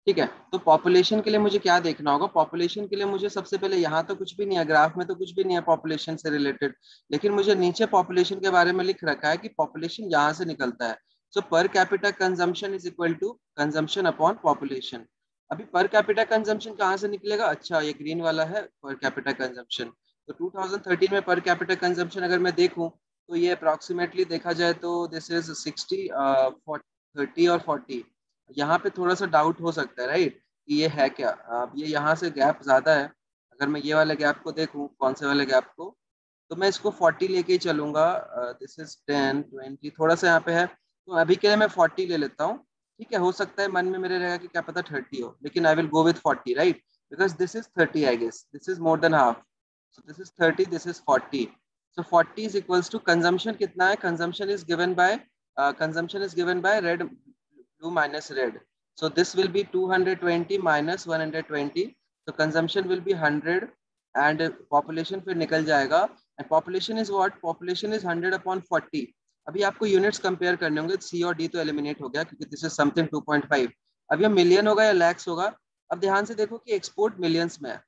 ठीक है। तो पॉपुलेशन के लिए मुझे क्या देखना होगा? पॉपुलेशन के लिए मुझे सबसे पहले, यहाँ तो कुछ भी नहीं है, ग्राफ में तो कुछ भी नहीं है पॉपुलेशन से रिलेटेड, लेकिन मुझे नीचे पॉपुलेशन के बारे में लिख रखा है कि पॉपुलेशन यहाँ से निकलता है। So per capita consumption is equal to consumption upon population. अभी पर कैपिटा कंजम्पशन कहाँ से निकलेगा? अच्छा, ये ग्रीन वाला है पर कैपिटा कंजम्पशन। तो 2013 में पर कैपिटा कंजम्पशन अगर मैं देखूं, तो ये अप्रोक्सीमेटली देखा जाए तो दिस इज 60, 30 और 40। यहाँ पे थोड़ा सा डाउट हो सकता है, राइट, कि ये है क्या। अब ये यहाँ से गैप ज्यादा है। अगर मैं ये वाले गैप को देखूं, कौन से वाले गैप को, तो मैं इसको 40 लेके ही चलूंगा। दिस इज 10, 20, थोड़ा सा यहाँ पे है, तो अभी के लिए मैं 40 ले लेता हूँ। ठीक है, हो सकता है मन में मेरे रहेगा कि क्या पता 30 हो, लेकिन I will go with 40, right, because this is 30, I guess this is more than half. So this is 30, this is 40। सो 40 इज इक्वल्स टू कंजम्पशन कितना है? Consumption is given by red blue minus red. So this will be 220 minus 120. So consumption will be 100 and population फिर निकल जाएगा। And population is what? Population is 100 upon 40। अभी आपको units compare करने होंगे, सी और डी तो एलिमिनेट हो गया क्योंकि दिस इज समथिंग 2.5। अब ये मिलियन होगा या लैक्स होगा? अब ध्यान से देखो कि एक्सपोर्ट मिलियंस में है,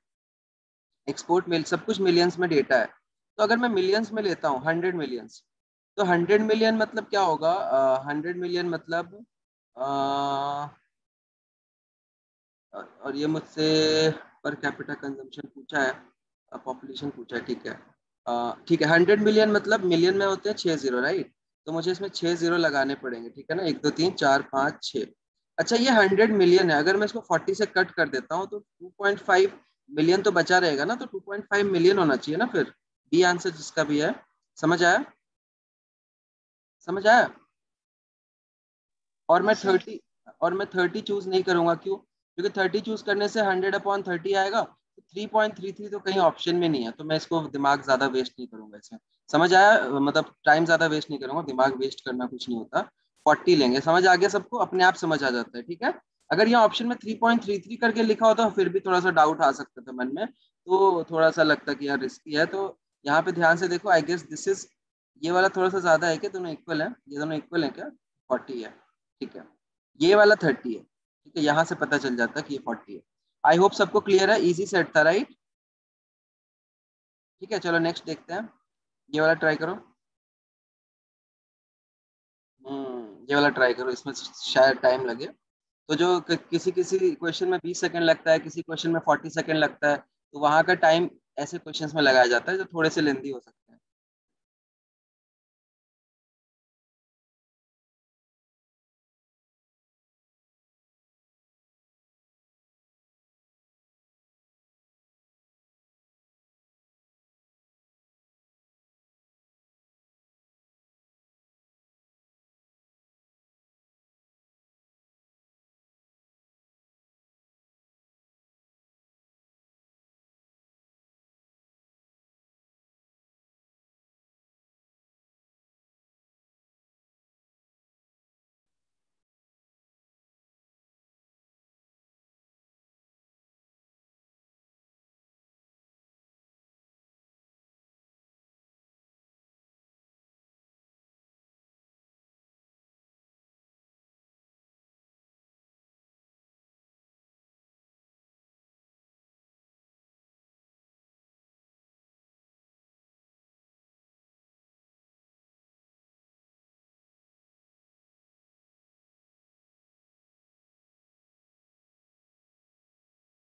एक्सपोर्ट मिल सब कुछ मिलियंस में डेटा है। तो अगर मैं मिलियंस में लेता हूँ 100 मिलियंस, तो 100 मिलियन मतलब क्या होगा? 100 मिलियन मतलब और ये मुझसे पर कैपिटा कंजम्पशन पूछा है, पॉपुलेशन पूछा है, ठीक है। ठीक है, 100 मिलियन मतलब मिलियन में होते हैं 6 जीरो, राइट। तो मुझे इसमें 6 जीरो लगाने पड़ेंगे, ठीक है ना, 1 2 3 4 5 6। अच्छा, ये 100 मिलियन है, अगर मैं इसको 40 से कट कर देता हूँ तो 2.5 मिलियन तो बचा रहेगा ना, तो 2.5 मिलियन होना चाहिए ना फिर। बी आंसर जिसका भी है। समझ आया? समझ आया? और मैं यस सर। 30, और मैं 30 चूज नहीं करूंगा, क्यों? क्योंकि 30 चूज करने से 100 अपॉन 30 आएगा, तो 3.33 तो कहीं ऑप्शन में नहीं है, तो मैं इसको दिमाग ज्यादा वेस्ट नहीं करूंगा इसमें। समझ आया? मतलब टाइम ज्यादा वेस्ट नहीं करूंगा, दिमाग वेस्ट करना कुछ नहीं होता। 40 लेंगे। समझ आ गया सबको? अपने आप समझ आ जाता है, ठीक है। अगर यहाँ ऑप्शन में 3.33 करके लिखा होता फिर भी थोड़ा सा डाउट आ सकता था मन में, तो थोड़ा सा लगता कि यार रिस्की है। तो यहाँ पे ध्यान से देखो, आई गेस दिस इज, ये वाला थोड़ा सा ज्यादा है, क्या दोनों इक्वल है? ये दोनों इक्वल है क्या? 40 है, ठीक है। ये वाला 30 है, ठीक है, यहाँ से पता चल जाता है कि ये 40 है। आई होप सबको क्लियर है, इजी सेट था, राइट। ठीक है, चलो नेक्स्ट देखते हैं। ये वाला ट्राई करो। ये वाला ट्राई करो, इसमें शायद टाइम लगे। तो जो किसी किसी क्वेश्चन में 20 सेकंड लगता है, किसी क्वेश्चन में 40 सेकंड लगता है, तो वहां का टाइम ऐसे क्वेश्चंस में लगाया जाता है जो थोड़े से लेंदी हो सकते हैं।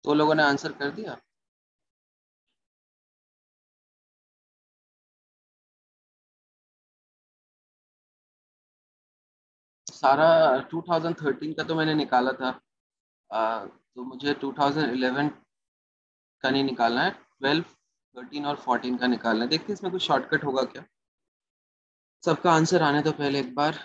तो लोगों ने आंसर कर दिया। सारा 2013 का तो मैंने निकाला था। तो मुझे 2011 का नहीं निकालना है, 12, 13 और 14 का निकालना है। देखते हैं इसमें कुछ शॉर्टकट होगा क्या। सबका आंसर आने तो पहले एक बार।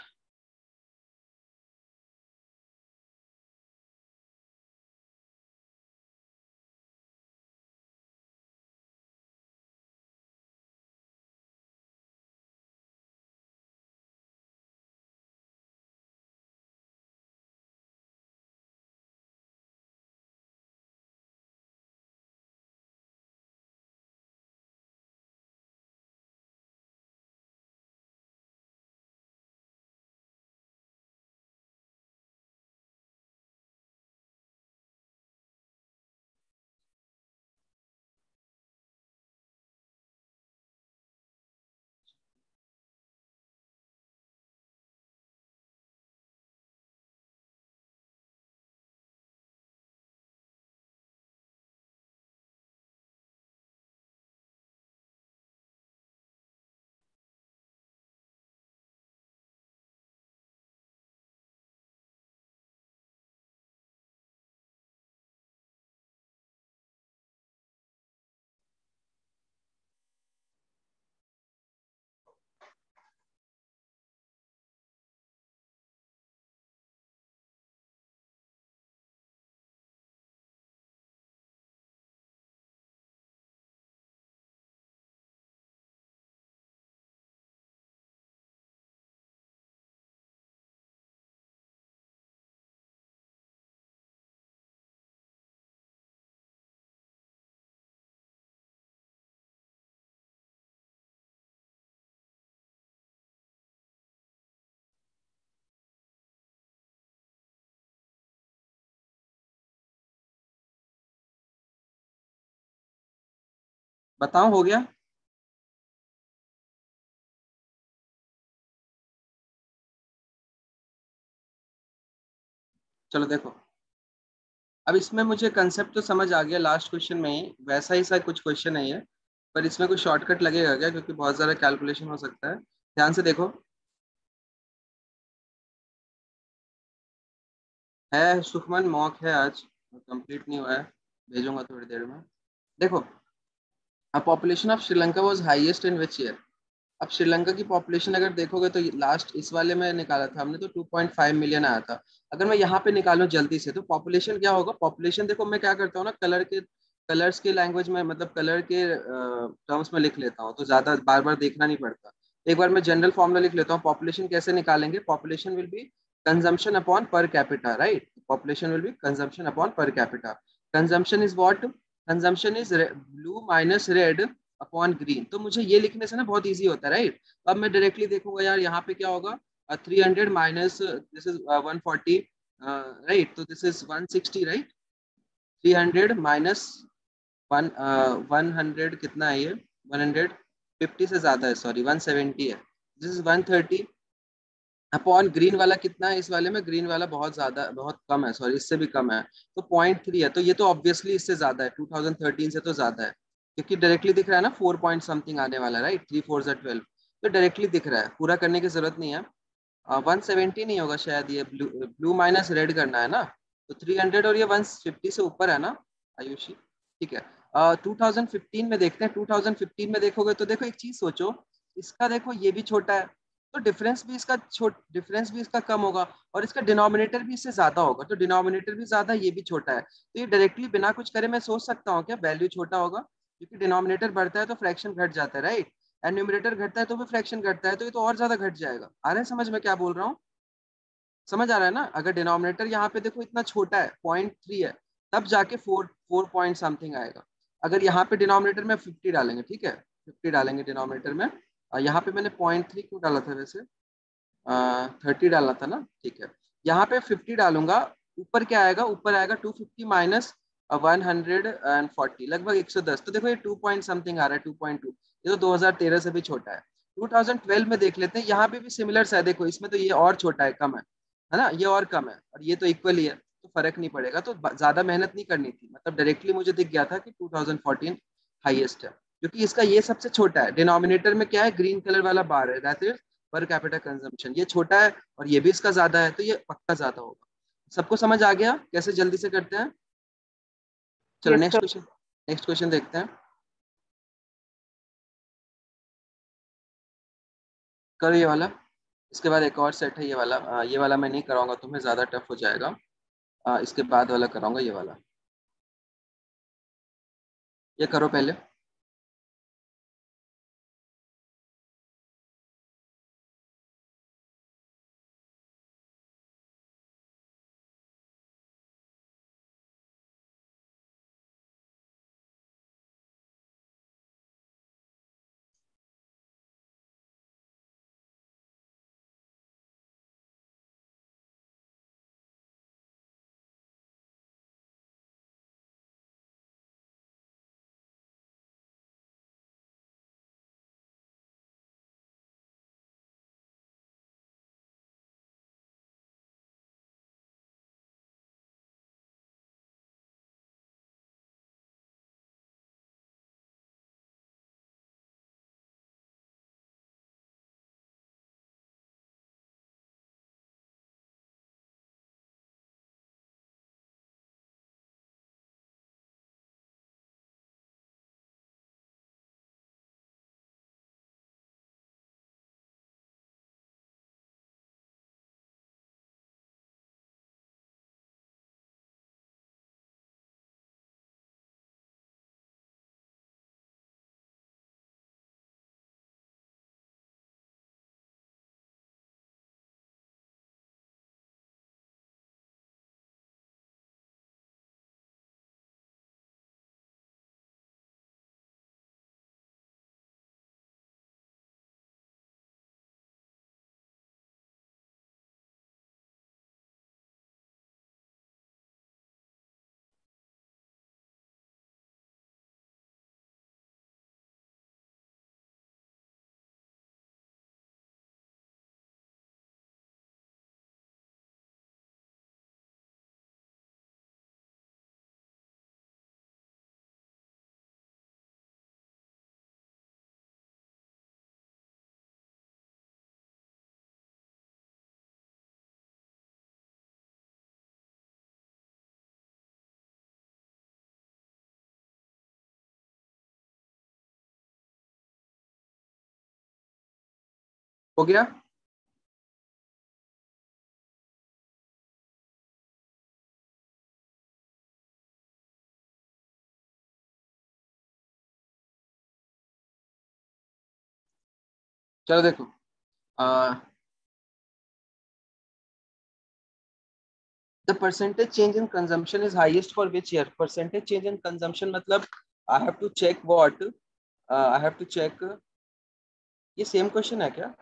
बताओ, हो गया? चलो देखो, अब इसमें मुझे कंसेप्ट तो समझ आ गया लास्ट क्वेश्चन में ही, वैसा ही सा कुछ क्वेश्चन है ये, पर इसमें कुछ शॉर्टकट लगेगा क्या, क्योंकि बहुत सारा कैलकुलेशन हो सकता है। ध्यान से देखो। है सुखमन, मॉक है आज, कंप्लीट नहीं हुआ है, भेजूंगा थोड़ी देर में। देखो, population of Sri Lanka was highest in which year? अब श्रीलंका की पॉपुलेशन अगर देखोगे तो लास्ट इस वाले में निकाला था हमने तो 2.5 मिलियन आया था। अगर मैं यहाँ पे निकालूं जल्दी से तो पॉपुलेशन क्या होगा? पॉपुलेशन देखो, मैं क्या करता हूँ ना, कलर्स के लैंग्वेज में, मतलब कलर के टर्म्स में लिख लेता हूँ, तो ज्यादा बार बार देखना नहीं पड़ता। एक बार मैं जनरल फॉर्मूला लिख लेता हूँ। पॉपुलेशन कैसे निकालेंगे? Population will be consumption upon per capita, right? Population will be consumption upon पर capita. Consumption is what? Consumption is blue minus red upon green. तो मुझे ये लिखने से ना बहुत इजी होता है, राइट? अब मैं डायरेक्टली देखूंगा यार, यहाँ पे क्या होगा? 300 माइनस दिस इज 140, राइट? तो this is 160, right? 300 minus one 100 कितना है ये? 150 से ज्यादा है, सॉरी 170 है। दिस इज 130 अपॉन ग्रीन वाला कितना है? इस वाले में ग्रीन वाला बहुत ज्यादा, बहुत कम है, सॉरी इससे भी कम है, तो 0.3 है। तो ये तो ऑब्वियसली इससे ज्यादा है, 2013 से तो ज्यादा है, क्योंकि डायरेक्टली दिख रहा है ना, 4 पॉइंट समथिंग आने वाला है, राइट? 3 4 12, तो डायरेक्टली दिख रहा है, पूरा करने की जरूरत नहीं है। 170 नहीं होगा शायद, ये ब्लू ब्लू माइनस रेड करना है ना, तो 300 और ये 150 से ऊपर है ना आयुषी? ठीक है। 2015 में देखते हैं। 2015 में देखोगे तो देखो, एक चीज सोचो, इसका देखो ये भी छोटा है, तो डिफरेंस भी इसका कम होगा, और इसका डिनोमिनेटर भी इससे ज्यादा होगा, तो डिनोमिनेटर भी ज्यादा, ये भी छोटा है, तो ये डायरेक्टली बिना कुछ करे मैं सोच सकता हूँ क्या वैल्यू छोटा होगा? क्योंकि डिनोमिनेटर बढ़ता है तो फ्रैक्शन घट जाता है, राइट? एंड न्यूमरेटर घटता है तो भी फ्रैक्शन घटता है, तो ये तो और ज्यादा घट जाएगा। आ रहा है समझ में क्या बोल रहा हूँ? समझ आ रहा है ना? अगर डिनोमिनेटर यहाँ पे देखो इतना छोटा है, 0.3 है, तब जाके 4 पॉइंट समथिंग आएगा। अगर यहाँ पे डिनोमिनेटर में 50 डालेंगे, ठीक है, 50 डालेंगे डिनोमिनेटर में, और यहाँ पे मैंने 0.3 क्यों डाला था वैसे? 30 डालना था ना, ठीक है। यहाँ पे 50 डालूंगा, ऊपर क्या आएगा? ऊपर आएगा 250 माइनस 140, लगभग 110। तो देखो ये 2 पॉइंट समथिंग आ रहा है, 2.2। ये तो 2013 से भी छोटा है। 2012 में देख लेते हैं, यहाँ पे भी सिमिलर सा है, देखो इसमें तो ये और छोटा है, कम है ना? ये और कम है, और ये तो इक्वल ही है, तो फर्क नहीं पड़ेगा, तो ज्यादा मेहनत नहीं करनी थी, मतलब डायरेक्टली मुझे दिख गया था कि 2014 हाईएस्ट है, क्योंकि इसका ये सबसे छोटा है। डिनोमिनेटर में क्या है? ग्रीन कलर वाला बार है, दैट इज पर कैपिटा कंजम्पशन। ये छोटा है और ये भी इसका ज्यादा है, तो ये पक्का ज्यादा होगा। सबको समझ आ गया कैसे जल्दी से करते हैं? चलो yes next sir. Question, next question देखते हैं। करो ये वाला, इसके बाद एक और सेट है ये वाला। ये वाला मैं नहीं कराऊंगा तुम्हें, ज्यादा टफ हो जाएगा। इसके बाद वाला कराऊंगा, ये वाला। ये करो पहले। हो गया। चलो देखो, the percentage change in consumption is highest for which year? Percentage change in consumption मतलब I have to check what, I have to check, ये सेम क्वेश्चन है क्या?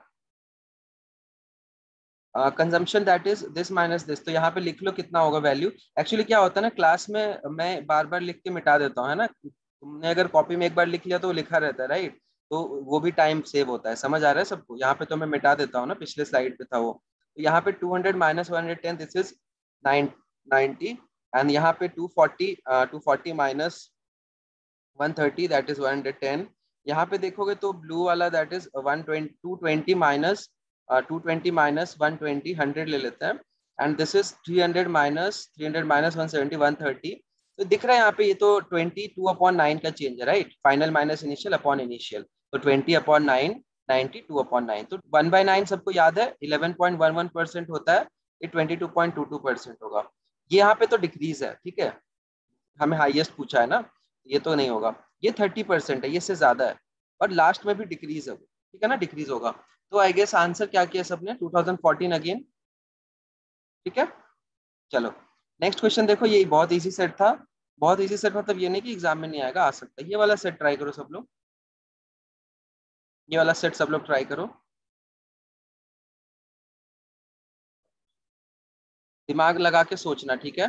Consumption that is this minus this, तो यहाँ पे लिख लो कितना होगा वैल्यू। एक्चुअली क्या होता है ना, क्लास में मैं बार बार लिख के मिटा देता हूँ, है ना, तुमने अगर कॉपी में एक बार लिख लिया तो वो लिखा रहता है, राइट? तो वो भी टाइम सेव होता है, समझ आ रहा है सबको? यहाँ पे तो मैं मिटा देता हूँ ना, पिछले स्लाइड पे था वो। तो यहाँ पे 200 माइनस 110, दिस इज 90, एंड यहाँ पे 240, 240 माइनस 130, दैट इज 110। यहाँ पे देखोगे तो ब्लू वाला दैट इज 120, 220 माइनस 120, 100 ले लेते हैं, एंड दिस इज 300 माइनस 170, 130। तो दिख रहा है यहाँ पे, ये तो 22/9 का चेंज है, right? Final minus initial upon initial, तो 20/9, 92/9, तो 1/9 सबको याद है 11.11% होता है, ये 22.22% होगा। ये यहाँ पे तो डिक्रीज है, ठीक है, हमें हाईएस्ट पूछा है ना, ये तो नहीं होगा। ये 30% है, ये से ज्यादा है, और लास्ट में भी डिक्रीज है, ठीक है ना, डिक्रीज होगा। तो आई गेस आंसर क्या किया सबने, 2014 अगेन, ठीक है। चलो नेक्स्ट क्वेश्चन देखो, ये बहुत इजी सेट था। बहुत इजी सेट मतलब ये नहीं कि एग्जाम में नहीं आएगा, आ सकता है। ये वाला सेट ट्राई करो सब लोग, ये वाला सेट सब लोग ट्राई करो, दिमाग लगा के सोचना, ठीक है।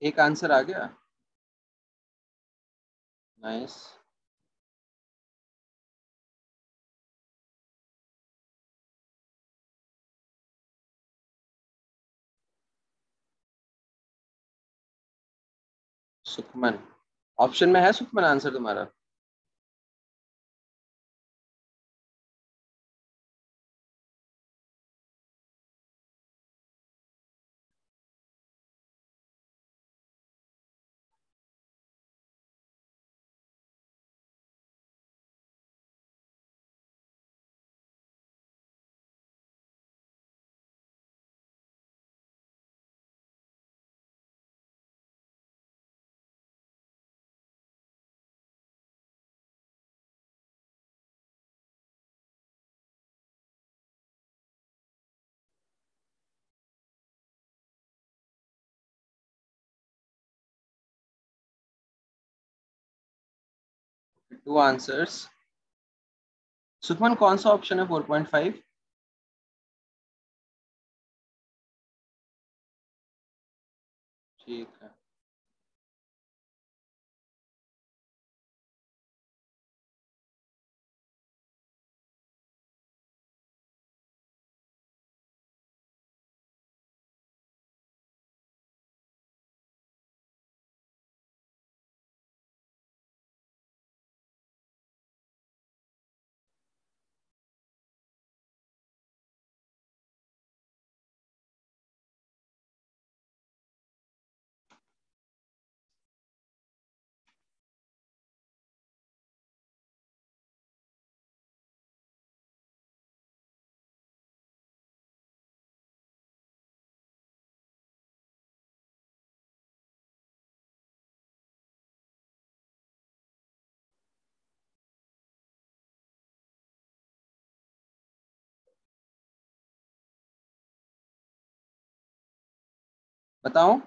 एक आंसर आ गया, नाइस। सुखमन, ऑप्शन में है सुखमन आंसर तुम्हारा? Two answers. सुखमन कौन सा ऑप्शन है 4.5? ठीक है। बताओ।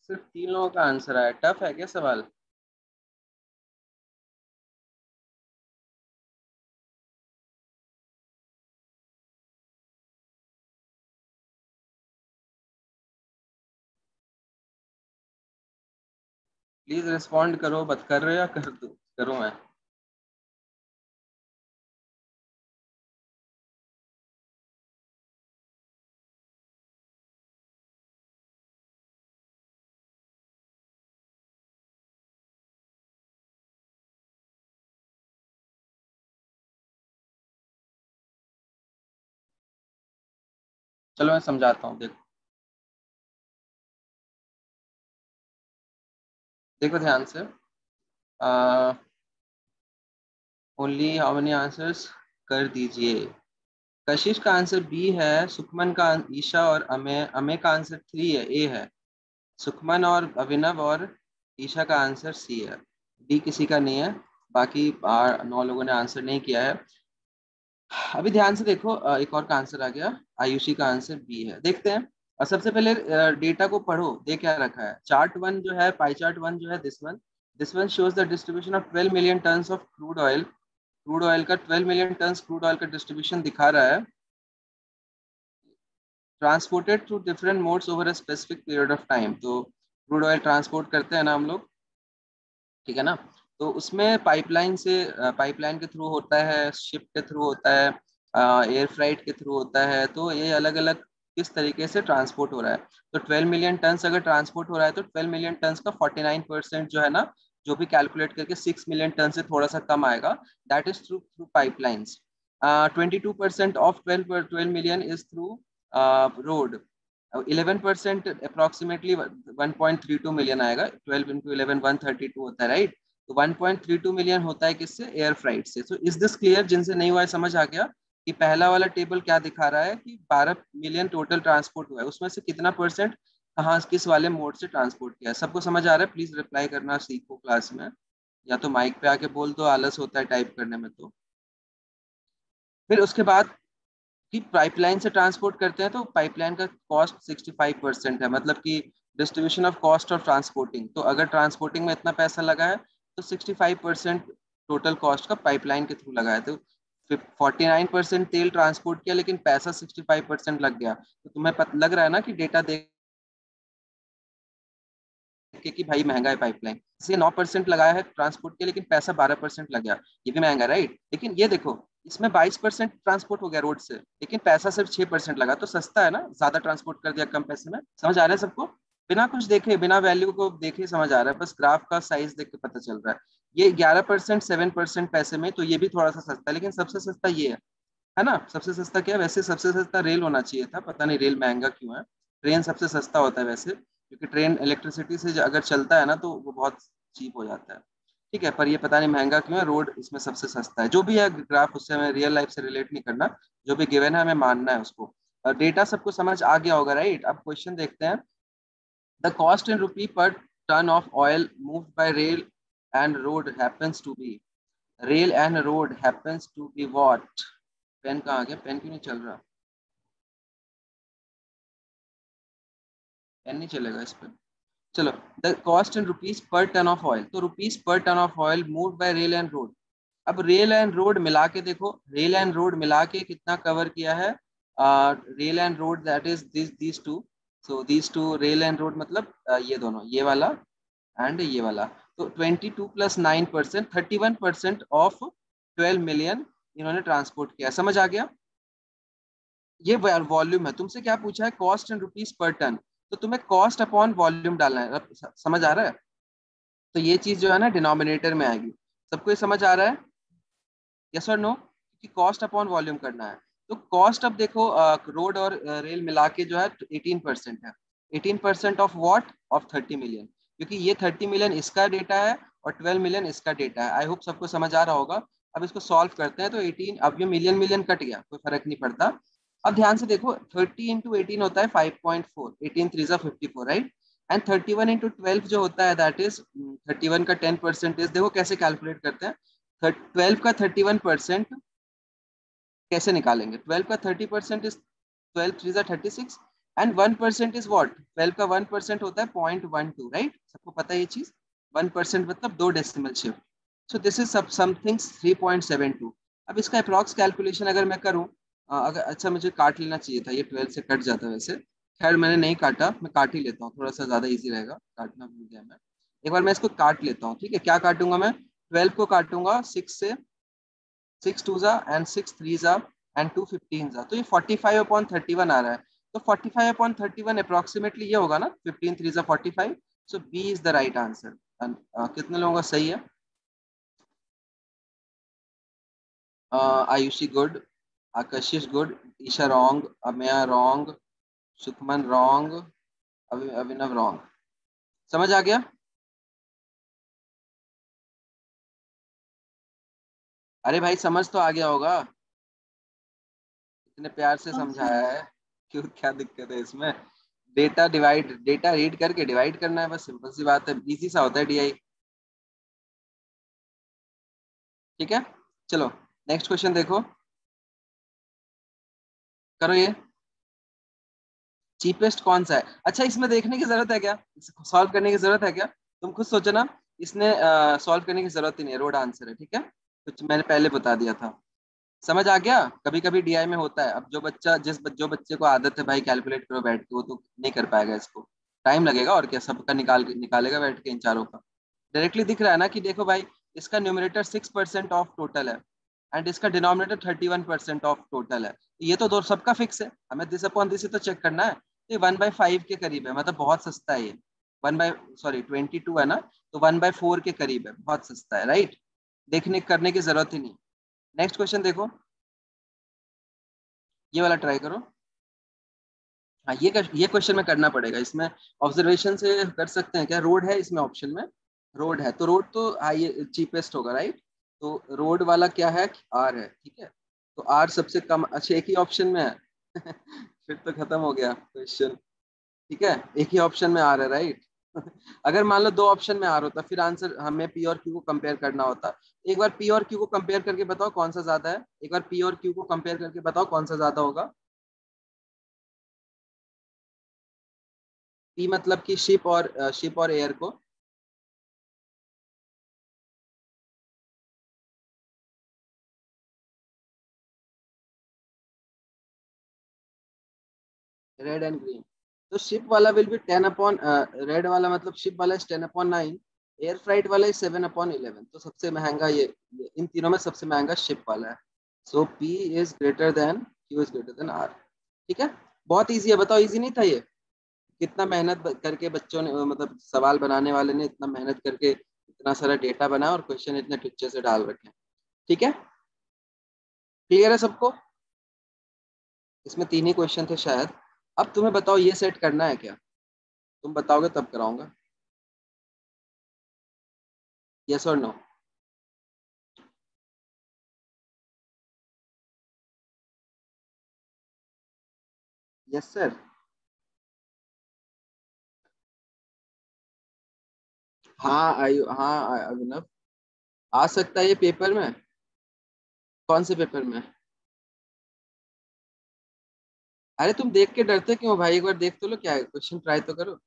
सिर्फ 3 लोगों का आंसर आया, टफ है क्या सवाल? प्लीज रिस्पॉन्ड करो, बत कर रहे हो या कर दो, करूँ मैं? चलो मैं समझाता हूँ, देखो। देखो ध्यान से। ओनली हाउ मेनी आंसर्स कर दीजिए। कशिश का आंसर बी है, सुखमन का ईशा और अमेय, अमेय का आंसर 3 है, ए है। सुखमन और अभिनव और ईशा का आंसर सी है। डी किसी का नहीं है। बाकी 9 लोगों ने आंसर नहीं किया है। अभी ध्यान से देखो, एक और का आंसर आ गया। आयुषी का आंसर बी है, देखते हैं। और सबसे पहले डेटा को पढ़ो, दे क्या रखा है। चार्ट वन जो है, पाई चार्ट वन जो है, this one shows the distribution of 12 million tons of crude oil. Crude oil का 12 मिलियन टन्स क्रूड ऑयल का डिस्ट्रीब्यूशन दिखा रहा है, transported through different modes over a specific period of time. तो crude oil transport करते हैं ना हम लोग, ठीक है ना। तो उसमें पाइपलाइन से, पाइपलाइन के थ्रू होता है, शिप के थ्रू होता है, एयर फ्लाइट के थ्रू होता है। तो ये अलग अलग किस तरीके से ट्रांसपोर्ट हो रहा है। तो 12 मिलियन टन्स अगर ट्रांसपोर्ट हो रहा है, तो 12 मिलियन टन्स का 49% जो है ना, जो भी कैलकुलेट करके 6 मिलियन टन से थोड़ा सा कम आएगा, that is through through pipelines. 22% of 12 million is through road. 11% approximately 1.32 million आएगा। 12 into 11 132 होता है, राइट। तो 1.32 मिलियन होता है किससे? एयर फ्लाइट से। So is this clear? जिनसे नहीं हुआ है समझ आ गया कि पहला वाला टेबल क्या दिखा रहा है कि 12 मिलियन टोटल ट्रांसपोर्ट हुआ है, उसमें से कितना परसेंट कहाँ किस वाले मोड से ट्रांसपोर्ट किया है। सबको समझ आ रहा है? प्लीज रिप्लाई करना सीखो क्लास में, या तो माइक पे आके बोल दो, आलस होता है टाइप करने में तो। फिर उसके बाद कि पाइपलाइन से ट्रांसपोर्ट करते हैं, तो पाइपलाइन का कॉस्ट 65% है, मतलब कि distribution of cost of transporting. तो अगर ट्रांसपोर्टिंग में इतना पैसा लगा है, तो 65% टोटल कॉस्ट का पाइपलाइन के थ्रू लगा है। तो 49% तेल ट्रांसपोर्ट किया, लेकिन पैसा 65% लग गया। तो तुम्हें लग रहा है ना कि डेटा देख कि भाई महंगा है पाइपलाइन। इसलिए 9% लगाया है ट्रांसपोर्ट के, लेकिन पैसा 12% लग गया। ये भी महंगा, राइट। लेकिन ये देखो, इसमें 22% ट्रांसपोर्ट हो गया रोड से, लेकिन पैसा सिर्फ 6% लगा। तो सस्ता है ना, ज्यादा ट्रांसपोर्ट कर दिया कम पैसे में। समझ आ रहा है सबको? बिना कुछ देखे, बिना वैल्यू को देखे समझ आ रहा है, बस ग्राफ का साइज देख के पता चल रहा है। ये 11% 7% पैसे में, तो ये भी थोड़ा सा सस्ता है, लेकिन सबसे सस्ता ये है ना। सबसे सस्ता क्या है वैसे? सबसे सस्ता रेल होना चाहिए था, पता नहीं रेल महंगा क्यों है। ट्रेन सबसे सस्ता होता है वैसे, क्योंकि ट्रेन इलेक्ट्रिसिटी से अगर चलता है ना, तो वो बहुत चीप हो जाता है। ठीक है, पर ये पता नहीं महंगा क्यों है। रोड इसमें सबसे सस्ता है। जो भी है ग्राफ, उससे हमें रियल लाइफ से रिलेट नहीं करना, जो भी गिवन है हमें मानना है उसको। और डेटा सबको समझ आ गया होगा, राइट। अब क्वेश्चन देखते हैं। The cost in rupee per ton of oil moved by rail and road happens to be, rail and road happens to be what? Pen कहाँ आ गया? पेन क्यों नहीं चल रहा? पेन नहीं चलेगा इस पर। चलो, the cost in rupees per ton of oil, तो rupees per ton of oil move by rail and road. अब रेल एंड रोड मिला के देखो, रेल एंड रोड मिला के कितना कवर किया है? Rail and road that is this two, so this two rail and road मतलब ये दोनों, ये वाला एंड ये वाला। तो 22 प्लस 9%, 31% ऑफ 12 मिलियन इन्होंने ट्रांसपोर्ट किया। समझ आ गया? ये वॉल्यूम है। तुमसे क्या पूछा है? Cost in rupees per ton, तो तुम्हें कॉस्ट अपॉन वॉल्यूम डालना है। अब समझ आ रहा है? तो ये चीज जो है ना डिनोमिनेटर में आएगी। सबको ये समझ आ रहा है? यस और नो? कि कॉस्ट अपॉन वॉल्यूम करना है। तो कॉस्ट अब देखो, रोड और रेल मिला के जो है 18% है। 18% ऑफ व्हाट? ऑफ 30 मिलियन, क्योंकि ये 30 मिलियन इसका डेटा है और 12 मिलियन इसका डेटा है। आई होप सबको समझ आ रहा होगा। अब इसको सॉल्व करते हैं। तो 18, अब ये मिलियन मिलियन कट गया, कोई फर्क नहीं पड़ता। अब ध्यान से देखो, 30 इंटू 18 होता है 5.4, 18 3 54, राइट? एंड 31 इंटू 12 जो होता है दैट इज 31 का 10%। देखो कैसे कैलकुलेट करते हैं। 12 का 31% कैसे निकालेंगे? 12 का 30% इज 12 3 36, एंड 1% इज व्हाट? 12 का 1% होता है 0.12, राइट? सबको पता है ये चीज। 1% मतलब 2 decimal shift. So this is something 3.72। अब इसका अप्रॉक्स कैलकुलेशन अगर मैं करूं, अगर अच्छा मुझे काट लेना चाहिए था, ये 12 से कट जाता है वैसे। खैर मैंने नहीं काटा, मैं काट ही लेता हूँ, थोड़ा सा ज्यादा इजी रहेगा। काटना भूल गया मैं। एक बार मैं इसको काट लेता हूँ, ठीक है? क्या काटूंगा मैं? 12 को काटूंगा 6 से, 6 2 जा एंड 6 3 जा एंड 2 15 जा, तो ये 45/31 आ रहा है। तो 45/31 अप्रोक्सीमेटली ये होगा ना, 15 3 जा 45। So B is the right answer. कितने लोगों का सही है? Ayushi good, Aakashish good, Isha wrong, Amaya wrong, Sukhman wrong, Abhinav wrong. समझ आ गया? अरे भाई समझ तो आ गया होगा, इतने प्यार से हाँ सर। समझाया है। क्यों, क्या दिक्कत है इसमें? डेटा डिवाइड, डेटा रीड करके डिवाइड करना है बस, सिंपल सी बात है, इजी सा होता है डीआई। ठीक है, चलो नेक्स्ट क्वेश्चन देखो, करो ये। चीपेस्ट कौन सा है? अच्छा, इसमें देखने की जरूरत है क्या? सॉल्व करने की जरूरत है क्या? तुम खुद सोचो ना। इसने सॉल्व करने की जरूरत ही नहीं है, रोड आंसर है, ठीक है? कुछ मैंने पहले बता दिया था। समझ आ गया? कभी कभी डीआई में होता है। अब जो बच्चा जो बच्चे को आदत है भाई कैलकुलेट करो बैठ के, वो तो नहीं कर पाएगा इसको। टाइम लगेगा और क्या, सबका निकालेगा बैठ के इन चारों का। डायरेक्टली दिख रहा है ना कि देखो भाई, इसका न्यूमरेटर 6% ऑफ टोटल है एंड इसका डिनोमिनेटर 31% ऑफ टोटल है। ये तो दो सबका फिक्स है, हमें दिस अपॉन दिस ही तो चेक करना है। तो ये 1/5 के करीब है, मतलब बहुत सस्ता है ये। 22 है ना, तो 1/4 के करीब है, बहुत सस्ता है, राइट? देखने करने की जरूरत ही नहीं। नेक्स्ट क्वेश्चन देखो, ये वाला ट्राई करो। हाँ, ये क्वेश्चन में करना पड़ेगा इसमें। ऑब्जर्वेशन से कर सकते हैं क्या? रोड है इसमें ऑप्शन में, रोड है तो रोड तो हाई चीपेस्ट होगा, राइट? तो रोड वाला क्या है? आर है, ठीक है? तो आर सबसे कम। अच्छा, एक ही ऑप्शन में है। फिर तो खत्म हो गया क्वेश्चन। ठीक है, एक ही ऑप्शन में आर है, राइट? अगर मान लो दो ऑप्शन में आर होता, फिर आंसर हमें पी और क्यू को कंपेयर करना होता। एक बार पी और क्यू को कंपेयर करके बताओ कौन सा ज्यादा है। एक बार पी और क्यू को कंपेयर करके बताओ कौन सा ज्यादा होगा। पी मतलब कि शिप और एयर को। Red and green. तो शिप वाला विल बी 10 अपॉन, रेड वाला मतलब शिप वाला इज 10/9, एयर फ्राइट वाला इज 7/11। तो सबसे महंगा इन तीनों में सबसे महंगा शिप वाला है। So P is greater than, Q is greater than R. ठीक है, बहुत इजी है। बताओ, इजी नहीं था ये? कितना मेहनत करके बच्चों ने, मतलब सवाल बनाने वाले ने इतना मेहनत करके इतना सारा डेटा बनाया और क्वेश्चन इतने टुच्चे से डाल रखे हैं। ठीक है, क्लियर है सबको? इसमें तीन ही क्वेश्चन थे शायद। अब तुम्हें बताओ, ये सेट करना है क्या? तुम बताओगे तब कराऊंगा। यस और नो? Yes sir. हाँ हाँ अभिनव, आ सकता है ये पेपर में। कौन से पेपर में? अरे तुम देख के डरते क्यों भाई, एक बार देख तो लो, क्या है क्वेश्चन, ट्राई तो करो।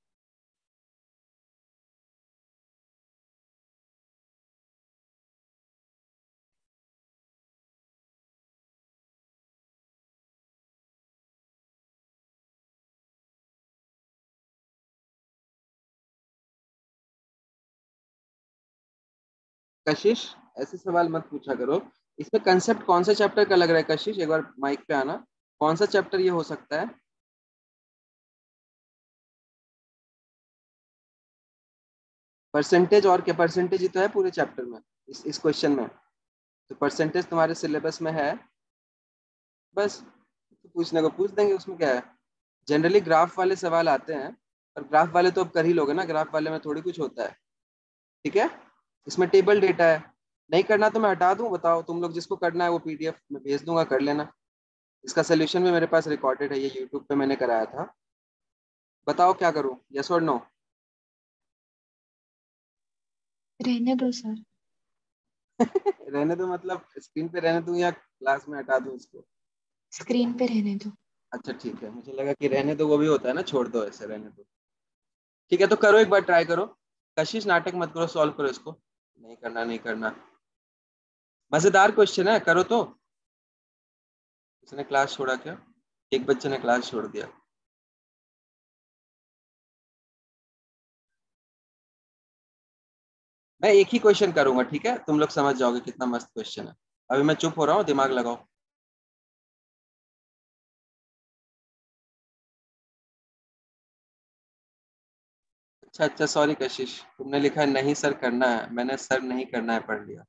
कशिश, ऐसे सवाल मत पूछा करो। इसमें कंसेप्ट कौन से चैप्टर का लग रहा है कशिश, एक बार माइक पे आना। कौन सा चैप्टर ये हो सकता है? परसेंटेज, और क्या परसेंटेज ही तो है पूरे चैप्टर में, इस क्वेश्चन में। तो परसेंटेज तुम्हारे सिलेबस में है। बस तो पूछने को पूछ देंगे, उसमें क्या है। जनरली ग्राफ वाले सवाल आते हैं, और ग्राफ वाले तो अब कर ही लोगे ना, ग्राफ वाले में थोड़ी कुछ होता है। ठीक है, इसमें टेबल डेटा है। नहीं करना तो मैं हटा दूं, बताओ तुम लोग, जिसको करना है वो पीडीएफ में भेज दूंगा, कर लेना। इसका सोल्यूशन भी मेरे पास रिकॉर्डेड है, ये यूट्यूब पे मैंने कराया था। बताओ क्या करूं, यस और नो? रहने दो सर। रहने दो मतलब स्क्रीन पे रहने दूं या क्लास में हटा दूं इसको? स्क्रीन पे रहने दो। अच्छा ठीक है, मुझे लगा कि रहने दो वो भी होता है ना, छोड़ दो, ऐसे रहने दो। ठीक है तो करो, एक बार ट्राई करो। कशिश नाटक मत करो, सॉल्व करो इसको। नहीं करना, नहीं करना। मजेदार क्वेश्चन है, करो तो। किसने क्लास छोड़ा क्या? एक बच्चे ने क्लास छोड़ दिया। मैं एक ही क्वेश्चन करूंगा, ठीक है, तुम लोग समझ जाओगे कितना मस्त क्वेश्चन है। अभी मैं चुप हो रहा हूँ, दिमाग लगाओ। अच्छा अच्छा, सॉरी कशिश, तुमने लिखा है नहीं सर करना है, मैंने सर नहीं करना है पढ़ लिया।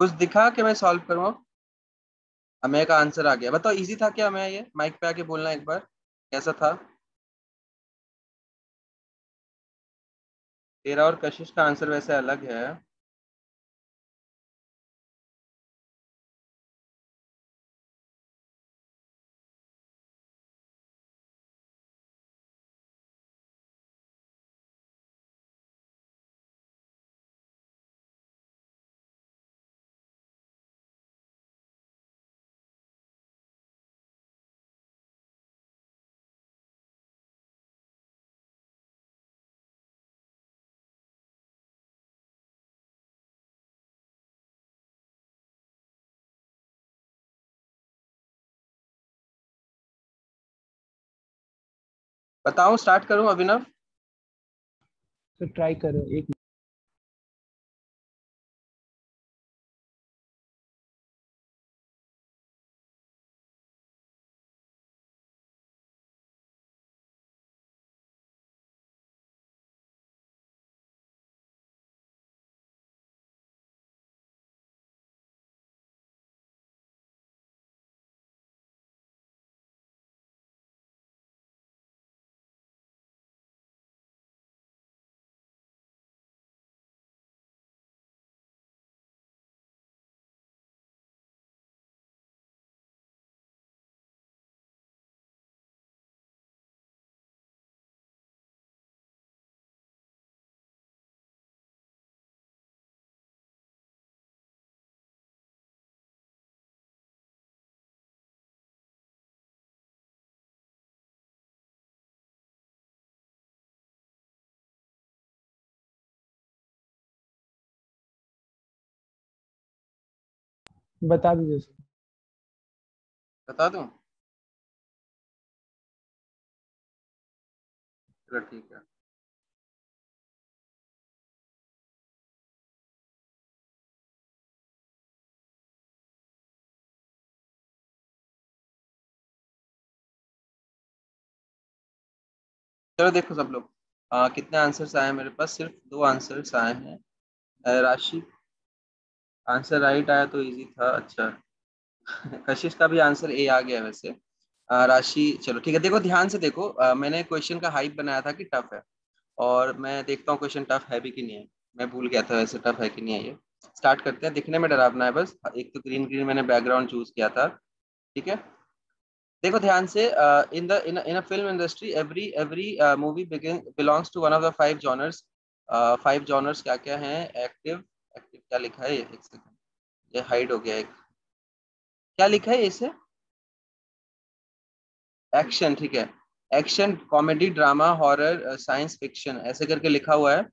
कुछ दिखा कि मैं सॉल्व करूँ? अमेय का आंसर आ गया, बताओ इजी था क्या? मैं ये माइक पे आके बोलना एक बार, कैसा था? तेरा और कशिश का आंसर वैसे अलग है। बताओ, स्टार्ट करूं अभिनव? तो ट्राई करो एक बता दीजिए सर। बता दूं? चलो ठीक है। चलो देखो सब लोग, कितने आंसर्स आए हैं मेरे पास? सिर्फ 2 आंसर्स आए हैं। राशि आंसर राइट आया तो इजी था। अच्छा कशिश का भी आंसर ए आ गया वैसे। राशि चलो ठीक है। देखो ध्यान से देखो, मैंने क्वेश्चन का हाइप बनाया था कि टफ है, और मैं देखता हूँ क्वेश्चन टफ है भी कि नहीं है। मैं भूल गया था वैसे टफ है कि नहीं है ये। स्टार्ट करते हैं। दिखने में डरावना है बस, एक तो ग्रीन ग्रीन मैंने बैकग्राउंड चूज किया था। ठीक है, देखो ध्यान से। In a film industry every movie belongs to one of the 5 genres. 5 genres क्या क्या हैं? एक्टिव, एक्टिव क्या लिखा है? एक सेकंड, ये हाइड हो गया एक। क्या लिखा है इसे? एक्शन, ठीक है। Action, comedy, drama, horror, science fiction ऐसे करके लिखा हुआ है।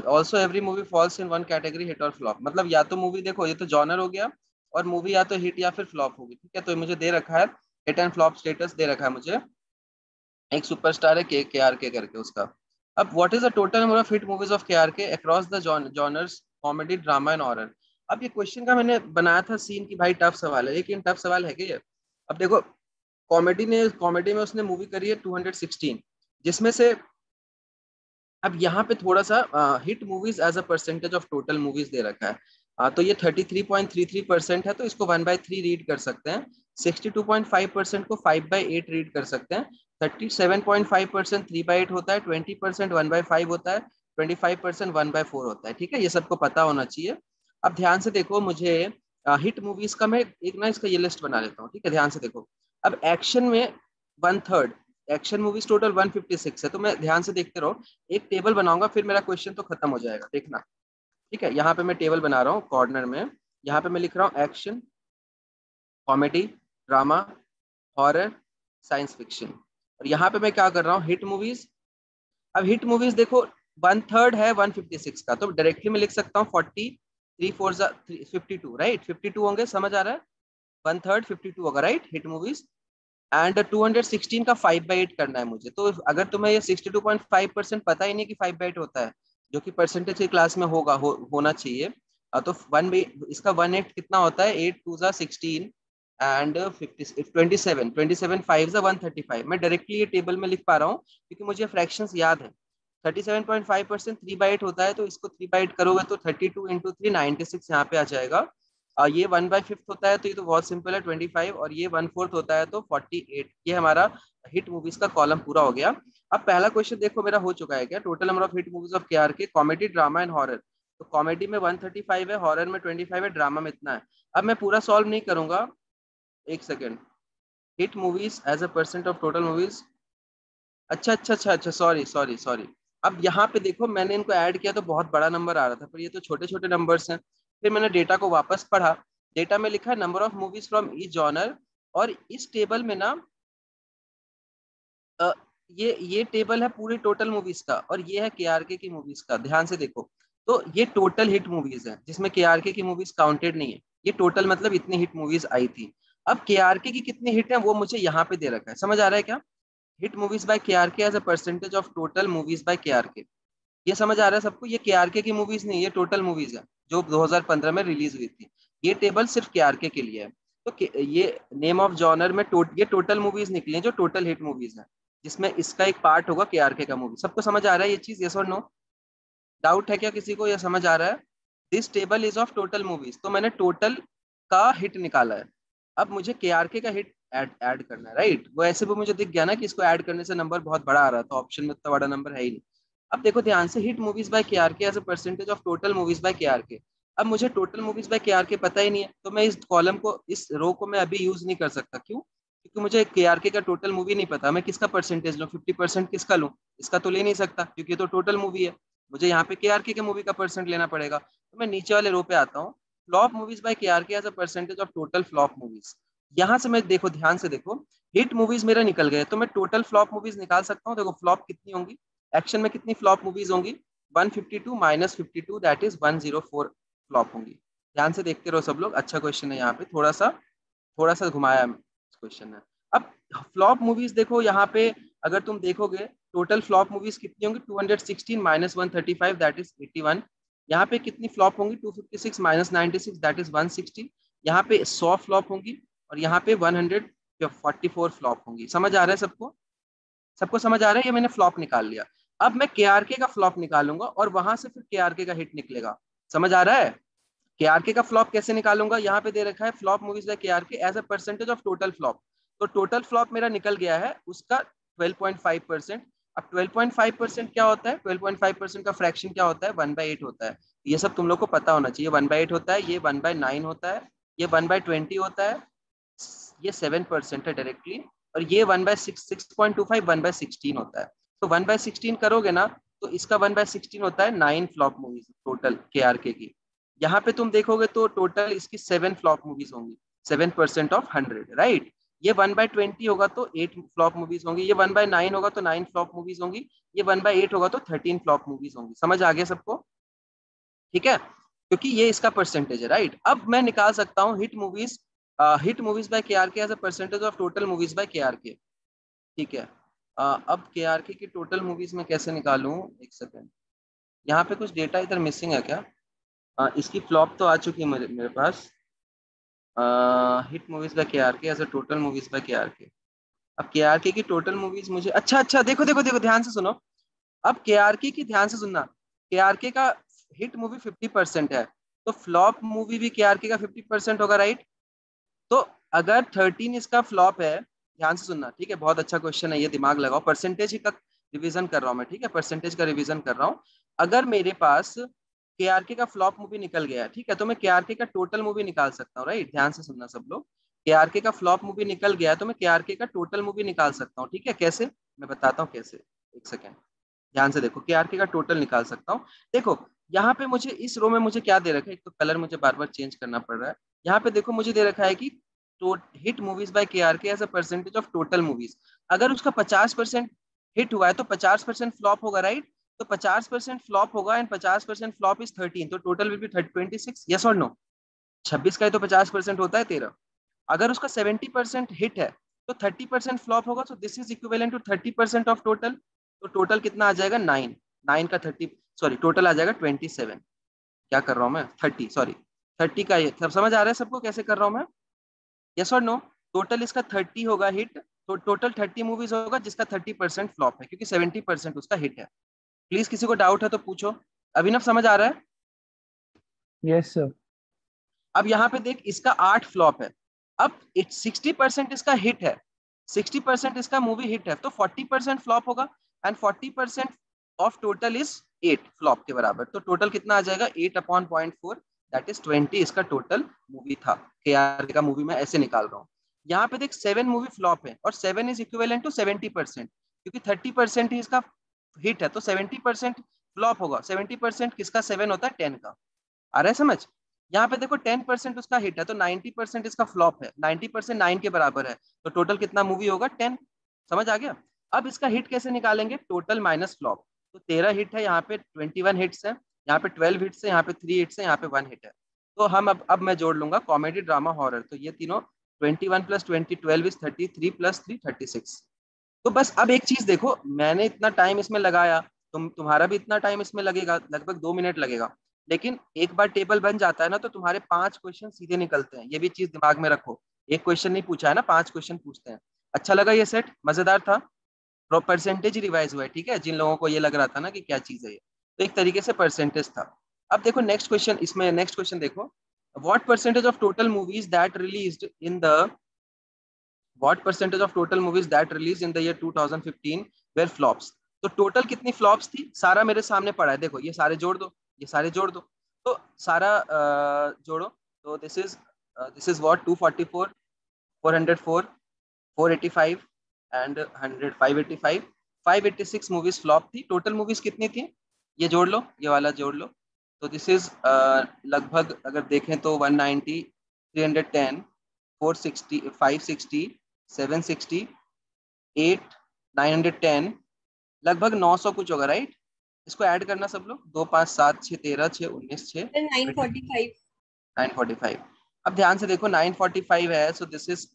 Also every movie falls in one category, hit और फ्लॉप। मतलब या तो मूवी, देखो ये तो जॉनर हो गया, और मूवी या तो हिट या फिर फ्लॉप होगी। ठीक है, तो मुझे दे रखा है हिट एंड फ्लॉप स्टेटस दे रखा है मुझे। एक सुपरस्टार है के आर के करके उसका। अब what is the total number of hit movies of के आर के across the genres, comedy, drama and horror. अब ये क्वेश्चन का मैंने बनाया था सीन की भाई टफ सवाल है, लेकिन टफ सवाल है क्या ये? अब देखो, कॉमेडी में उसने मूवी करी है 216, जिसमें से अब यहाँ पे थोड़ा सा hit movies as a percentage of total movies दे रखा है। तो ये 33.33% है, तो इसको 1/3 रीड कर सकते हैं। 62.5% को 5/8 रीड कर सकते हैं। 37.5% 3/8 होता है। 20% 1/5 होता है। 25% 1/4 होता है। ठीक है, ये सबको पता होना चाहिए। अब ध्यान से देखो, मुझे हिट मूवीज का मैं एक ना इसका ये लिस्ट बना लेता हूँ। ठीक है, ध्यान से देखो। अब एक्शन में 1/3, एक्शन मूवीज टोटल 156 है। तो मैं ध्यान से देखते रहो, एक टेबल बनाऊंगा, फिर मेरा क्वेश्चन तो खत्म हो जाएगा, देखना। ठीक है, यहाँ पे मैं टेबल बना रहा हूँ कॉर्नर में। यहाँ पे मैं लिख रहा हूँ action, comedy, drama, horror, science fiction. और यहाँ पे मैं क्या कर रहा हूँ? Hit movies. अब हिट मूवीज देखो, 1/3 है 156 का, तो डायरेक्टली मैं लिख सकता हूँ 52, राइट? 52 होंगे, समझ आ रहा है? 1/3 52 होगा, राइट? Hit movies. एंड 216 का 5/8 करना है मुझे। तो अगर तुम्हें ये 62.5% पता ही नहीं कि 5/8 होता है, जो कि परसेंटेज की क्लास में होगा, होना चाहिए, तो इसका 1/8 कितना होता है? 8 2 16 एंड 27, 27 5 135। मैं डायरेक्टली ये टेबल में लिख पा रहा हूँ क्योंकि मुझे फ्रैक्शंस याद है। 37.5% 3/8 होता है, तो इसको 3/8 करोगे तो 32 इंटू 3 96 यहाँ पे आ जाएगा। ये 1/5 होता है, तो ये तो बहुत सिंपल है 25, और ये 1/4 होता है तो 48। ये हमारा हिट मूवीज का कॉलम पूरा हो गया। अब पहला क्वेश्चन देखो मेरा हो चुका है क्या? Total number of hit movies of के आर के, कॉमेडी, ड्रामा एंड हॉरर। तो कॉमेडी में 135 है, हॉरर में 25 है, ड्रामा में इतना है। अब मैं पूरा सॉल्व नहीं करूंगा, एक second. Hit movies as a percent of total movies. अच्छा अच्छा अच्छा अच्छा, सॉरी सॉरी सॉरी। अब यहाँ पे देखो, मैंने इनको ऐड किया तो बहुत बड़ा नंबर आ रहा था, पर ये तो छोटे छोटे नंबर्स हैं। फिर मैंने डेटा को वापस पढ़ा। डेटा में लिखा है number of movies from each genre, और इस टेबल में ना अ, ये टेबल है पूरी टोटल मूवीज का, और ये है केआरके की मूवीज का। ध्यान से देखो, तो ये टोटल हिट मूवीज है, जिसमें केआरके की मूवीज काउंटेड नहीं है। ये टोटल मतलब इतनी हिट मूवीज आई थी। अब केआरके की कितनी हिट है वो मुझे यहाँ पे दे रखा है, समझ आ रहा है क्या? Hit movies by KRK as a percentage of total movies by KRK. ये समझ आ रहा है सबको? ये केआरके की मूवीज नहीं, ये टोटल मूवीज है जो 2015 में रिलीज हुई थी। ये टेबल सिर्फ केआरके के लिए है। तो ये नेम ऑफ जॉनर में ये टोटल मूवीज निकली हैं जो टोटल हिट मूवीज है, जिसमें इसका एक पार्ट होगा केआरके का मूवी। सबको समझ आ रहा है ये चीज? यस और नो? डाउट है क्या किसी को, या समझ आ रहा है? This table is of total movies, तो मैंने टोटल का हिट निकाला है। अब मुझे केआरके का हिट ऐड करना है, राइट? वो ऐसे भी मुझे दिख गया ना कि इसको ऐड करने से नंबर बहुत बड़ा आ रहा है, तो ऑप्शन में इतना बड़ा नंबर है ही नहीं। अब देखो ध्यान से, hit movies by KRK as a percentage of total movies by KRK. अब मुझे टोटल मूवीज बाय केआरके पता ही नहीं है, तो मैं इस कॉलम को, इस रो को मैं अभी यूज नहीं कर सकता। क्यों? क्योंकि मुझे केआरके का टोटल मूवी नहीं पता। मैं किसका परसेंटेज लूँ? 50% किसका लूँ? इसका तो ले नहीं सकता, क्योंकि ये तो टोटल मूवी है। मुझे यहाँ पे केआरके के मूवी का परसेंट लेना पड़ेगा। तो मैं नीचे वाले रो पे आता हूँ, flop movies by KRK as a percentage of total flop movies. यहाँ से मैं, देखो ध्यान से देखो, हिट मूवीज मेरा निकल गए, तो मैं टोटल फ्लॉप मूवीज निकाल सकता हूँ। देखो फ्लॉप कितनी होंगी, एक्शन में कितनी फ्लॉप मूवीज होंगी? 152 - 52, दैट इज 104 फ्लॉप होंगी। ध्यान से देखते रहो सब लोग, अच्छा क्वेश्चन है यहाँ पे, थोड़ा सा घुमाया क्वेश्चन है। अब फ्लॉप मूवीज देखो यहाँ पे, अगर तुम देखोगे टोटल फ्लॉप मूवीज कितनी होंगी, 216 माइनस 135 दैट इज 81। यहाँ पे कितनी फ्लॉप होंगी, 256 माइनस 96 दैट इज 160। यहाँ पे 100 फ्लॉप होंगी और यहाँ पे 144 फ्लॉप होंगी। समझ आ रहा है सबको? सबको समझ आ रहा है? ये मैंने फ्लॉप निकाल लिया। अब मैं केआरके का फ्लॉप निकालूंगा और वहां से फिर केआरके का हिट निकलेगा। समझ आ रहा है? केआरके का फ्लॉप कैसे निकालूंगा, यहाँ पे दे रखा है flop movies by KRK as a percentage of total flop. तो टोटल फ्लॉप मेरा निकल गया है उसका 12.5%। अब 12.5% क्या होता है, 12.5% का फ्रैक्शन क्या होता है, 1/8 होता है। ये सब तुम लोग को पता होना चाहिए, 1/8 होता है, ये 1/9 होता है, ये 1/20 होता है, ये 7% है डायरेक्टली, और ये 1/6 6.25 1/16 होता है। तो 1/16 करोगे ना, तो इसका 1/16 होता है 9 फ्लॉप मूवीज टोटल केआरके की। यहाँ पे तुम देखोगे तो टोटल इसकी 7 फ्लॉप मूवीज होंगी, 7% ऑफ 100, राइट। ये 1/20 होगा तो 8 फ्लॉप मूवीज होंगी, ये 1/9 होगा तो 9 फ्लॉप मूवीज होंगी, ये 1/8 होगा तो 13 फ्लॉप मूवीज होंगी। समझ आ गया सबको? ठीक है, क्योंकि ये इसका परसेंटेज है, राइट। अब मैं निकाल सकता हूँ hit movies by KRK as a percentage of total movies by KRK. ठीक है, अब केआरके की टोटल मूवीज में कैसे निकालूं, एक सेकेंड। यहाँ पे कुछ डेटा इधर मिसिंग है क्या? इसकी फ्लॉप तो आ चुकी है मेरे पास। Hit movies by KRK as a total movies by KRK. अब केआरके की टोटल मूवीज मुझे, अच्छा अच्छा, देखो देखो देखो, ध्यान से सुनो। अब केआरके की ध्यान से सुनना, केआरके का हिट मूवी 50% है, तो फ्लॉप मूवी भी केआरके का 50% होगा, राइट। तो अगर 13 इसका फ्लॉप है, ध्यान से सुनना, ठीक है, बहुत अच्छा क्वेश्चन है ये, दिमाग लगाओ, परसेंटेज का रिवीजन कर रहा हूँ मैं, ठीक है, परसेंटेज का रिवीजन कर रहा हूँ। अगर मेरे पास केआरके का फ्लॉप मूवी निकल गया है, ठीक है, तो मैं केआरके का टोटल मूवी निकाल सकता हूँ, राइट। ध्यान से सुनना सब लोग, केआरके का फ्लॉप मूवी निकल गया है तो मैं केआरके का टोटल मूवी निकाल सकता हूँ, ठीक है। कैसे, मैं बताता हूँ कैसे, एक सेकेंड। ध्यान से देखो, केआरके का टोटल निकाल सकता हूँ। देखो यहाँ पे मुझे इस रो में मुझे क्या दे रखा है, एक तो कलर मुझे बार बार चेंज करना पड़ रहा है। यहाँ पे देखो मुझे दे रखा है कि तो hit movies by KRK as a percentage of total movies. अगर उसका 50% हिट हुआ है तो 50% फ्लॉप होगा, राइट। तो 50% फ्लॉप होगा एंड 50% फ्लॉप इज 13, तो टोटल विल बी 26। यस और नो? 26 का ही तो 50% होता है 13। अगर उसका 70% हिट है तो 30% फ्लॉप होगा, तो this is equivalent to 30% of total. तो टोटल कितना आ जाएगा, 9। 9 का 30, सॉरी, टोटल आ जाएगा 27। क्या कर रहा हूँ मैं, 30, सॉरी, 30 का, ये सब समझ आ रहा है सबको कैसे कर रहा हूँ मैं? यस और नो? टोटल इसका 30 होगा हिट, तो टोटल 30 मूवीज होगा जिसका 30% फ्लॉप है, क्योंकि 70% उसका हिट है। प्लीज किसी को डाउट है तो पूछो। अभिनव समझ आ रहा है? Yes sir. अब यहाँ पे देख, इसका 8 फ्लॉप है। अब 60% इसका हिट है, 60% इसका मूवी हिट है, तो 40% फ्लॉप होगा, and 40% of total is 8 flop के बराबर। तो टोटल कितना आ जाएगा, 8/0.4, दैट इज 20 इसका टोटल मूवी था। केआर का मूवी मैं ऐसे निकाल रहा हूँ। यहाँ पे देख 7 मूवी फ्लॉप है और 7 इज इक्विवेलेंट टू 70%, क्योंकि 30% ही इसका हिट है, तो 70% फ्लॉप होगा। 70% किसका 7 होता है, 10 का। आ रहा है समझ? यहाँ पे देखो 10% उसका हिट है, तो 90% इसका फ्लॉप है, 90% 9 के बराबर है, तो टोटल कितना मूवी होगा, 10। समझ आ गया? अब इसका हिट कैसे निकालेंगे, टोटल माइनस फ्लॉप। तो 13 हिट है, यहाँ पे 21 हिट्स है, यहाँ पे 12 हिट्स है, यहाँ पे 3 हिट्स है, यहाँ पे 1 हिट है। तो हम अब मैं जोड़ लूंगा कॉमेडी ड्रामा हॉरर, तो ये तीनों 21 + 20 12 इज 33 + 3 36। तो बस अब एक चीज देखो, मैंने इतना टाइम इसमें लगाया, तुम्हारा भी इतना टाइम इसमें लगेगा, लगभग 2 मिनट लगेगा। लेकिन एक बार टेबल बन जाता है ना, तो तुम्हारे 5 क्वेश्चन सीधे निकलते हैं, ये भी चीज दिमाग में रखो। एक क्वेश्चन नहीं पूछा है ना, 5 क्वेश्चन पूछते हैं। अच्छा लगा ये सेट, मजेदार था। परसेंटेज रिवाइज हुआ है, ठीक है, जिन लोगों को ये लग रहा था ना कि क्या चीज है ये, तो एक तरीके से परसेंटेज था। अब देखो नेक्स्ट क्वेश्चन, इसमें नेक्स्ट क्वेश्चन देखो, what percentage of total movies that released in the What percentage of total movies that released in the year 2015 were flops? तो टोटल कितनी फ्लॉप्स थी, सारा मेरे सामने पड़ा है, देखो ये सारे जोड़ दो, ये सारे जोड़ दो। तो सारा जोड़ो, तो this is what, 244, 404, 485 and 100, 585, 586 movies flop थी। टोटल मूवीज कितनी थी, ये जोड़ लो, ये वाला जोड़ लो। तो दिस इज लगभग अगर देखें तो 190, 310, 460, 560, 760, 8, 910, लगभग 900 कुछ होगा, राइट। इसको ऐड करना सब लोग, 2 5 7 6 13 6 19 6 945। 9:45। अब ध्यान से देखो 9:45 है, सो दिस इज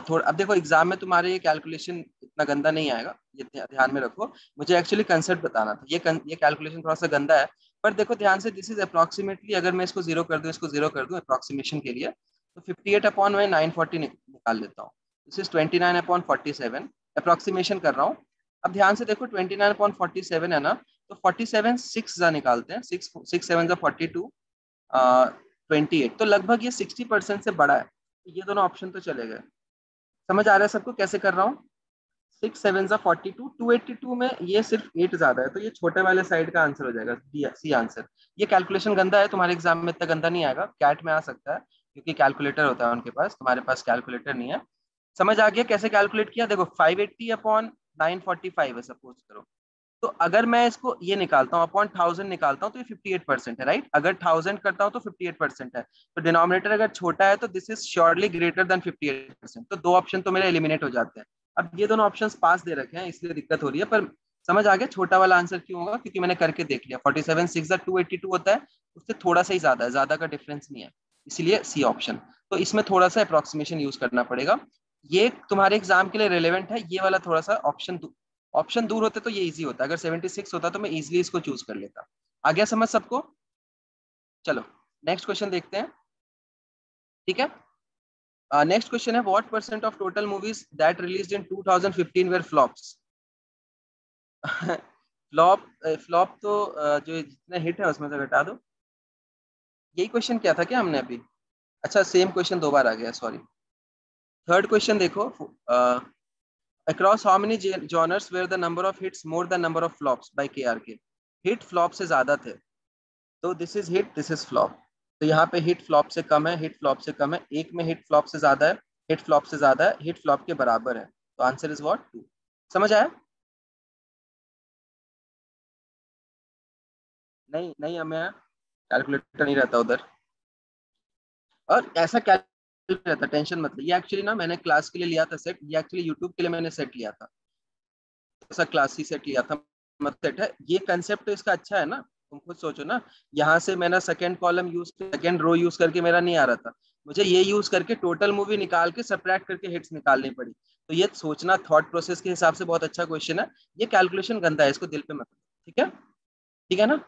थोड़ा, अब देखो एग्जाम में तुम्हारे ये कैलकुलेशन इतना गंदा नहीं आएगा, ये ध्यान में रखो। मुझे एक्चुअली कंसेप्ट बताना था, ये कैलकुलेशन थोड़ा सा गंदा है, पर देखो ध्यान से, दिस इज अप्रोक्सीमेटली, अगर मैं इसको जीरो कर दूं, इसको जीरो कर दूं अप्रोक्सीमेशन के लिए, तो 58 अपॉन मैं 940 निकाल लेता हूँ। दिस इज 29/47, अप्रोक्सीमेशन कर रहा हूँ। अब ध्यान से देखो 29/47 है ना, तो 47 6 जा निकालते हैं, 6 6 7 जा 42, 28, तो लगभग ये 60% से बड़ा है। ये दोनों ऑप्शन तो चले गए। समझ आ रहा है सबको कैसे कर रहा हूँ? 6 7 जा 42, 282 में ये सिर्फ 8 ज्यादा है, तो ये छोटे वाले साइड का आंसर हो जाएगा, सी आंसर। ये कैलकुलेशन गंदा है, तुम्हारे एग्जाम में इतना गंदा नहीं आएगा, कैट में आ सकता है क्योंकि कैलकुलेटर होता है उनके पास, तुम्हारे पास कैलकुलेटर नहीं है। समझ आ गया कैसे कैलकुलेट किया? देखो 580/945 है सपोज करो, तो अगर मैं इसको ये निकालता हूँ अपॉन 1000 निकालता हूँ, तो ये 58% है, राइट? अगर 1000 करता हूँ तो 58% है, तो डिनोमिनेटर अगर छोटा है तो this is surely greater than 58%, तो दो ऑप्शन तो मेरे एलिमिनेट हो जाते हैं। अब ये दोनों ऑप्शन पास दे रखे हैं इसलिए दिक्कत हो रही है, पर समझ आ गया छोटा वाला आंसर क्यों होगा, क्योंकि मैंने करके देख लिया, 47 6 282 होता है, उससे थोड़ा सा ही ज्यादा है, ज्यादा का डिफरेंस नहीं है, इसलिए सी ऑप्शन। तो इसमें थोड़ा सा अप्रोक्सीमेशन यूज करना पड़ेगा, ये तुम्हारे एग्जाम के लिए रिलेवेंट है, ये वाला थोड़ा सा ऑप्शन दूर होते तो ये इजी होता, अगर 76 होता तो मैं इजीली इसको चूज कर लेता। आ गया समझ सबको? चलो नेक्स्ट क्वेश्चन देखते हैं, ठीक है। नेक्स्ट क्वेश्चन है, what percent of total movies that released in 2015 were flops? Flop, flop तो जो जितने हिट है उसमें से घटा दो। यही क्वेश्चन क्या था क्या हमने अभी? अच्छा सेम क्वेश्चन दो बार आ गया, सॉरी। थर्ड क्वेश्चन देखो, across how many genres were the number of hits more than number of flops by KRK? Hit flop से ज्यादा थे, तो this is hit, this is flop, तो यहाँ पे हिट फ्लॉप से कम है, हिट फ्लॉप से कम है, एक में हिट फ्लॉप से ज्यादा है, हिट फ्लॉप से ज्यादा है, हिट फ्लॉप के बराबर है, तो आंसर इज व्हाट? 2। समझ आया? नहीं नहीं, हमें कैलकुलेटर नहीं रहता उधर, और ऐसा कैलकुलेटर रहता, टेंशन मत लो। ये एक्चुअली ना मैंने क्लास के लिए लिया था सेट, ये एक्चुअली यूट्यूब के लिए मैंने सेट लिया था, ऐसा क्लासी सेट लिया था, मत सेट है ये। कंसेप्ट तो इसका अच्छा है ना, तुम खुद सोचो ना, यहाँ से मैंने second column use, second row use करके मेरा नहीं आ रहा था, मुझे ये यूज करके टोटल मूवी निकाल के सब्ट्रैक्ट करके हिट्स निकालनी पड़ी, तो ये सोचना थॉट प्रोसेस के हिसाब से बहुत अच्छा क्वेश्चन है। ये कैलकुलेशन गंदा है, इसको दिल पे मत लो, ठीक है? ठीक है ना?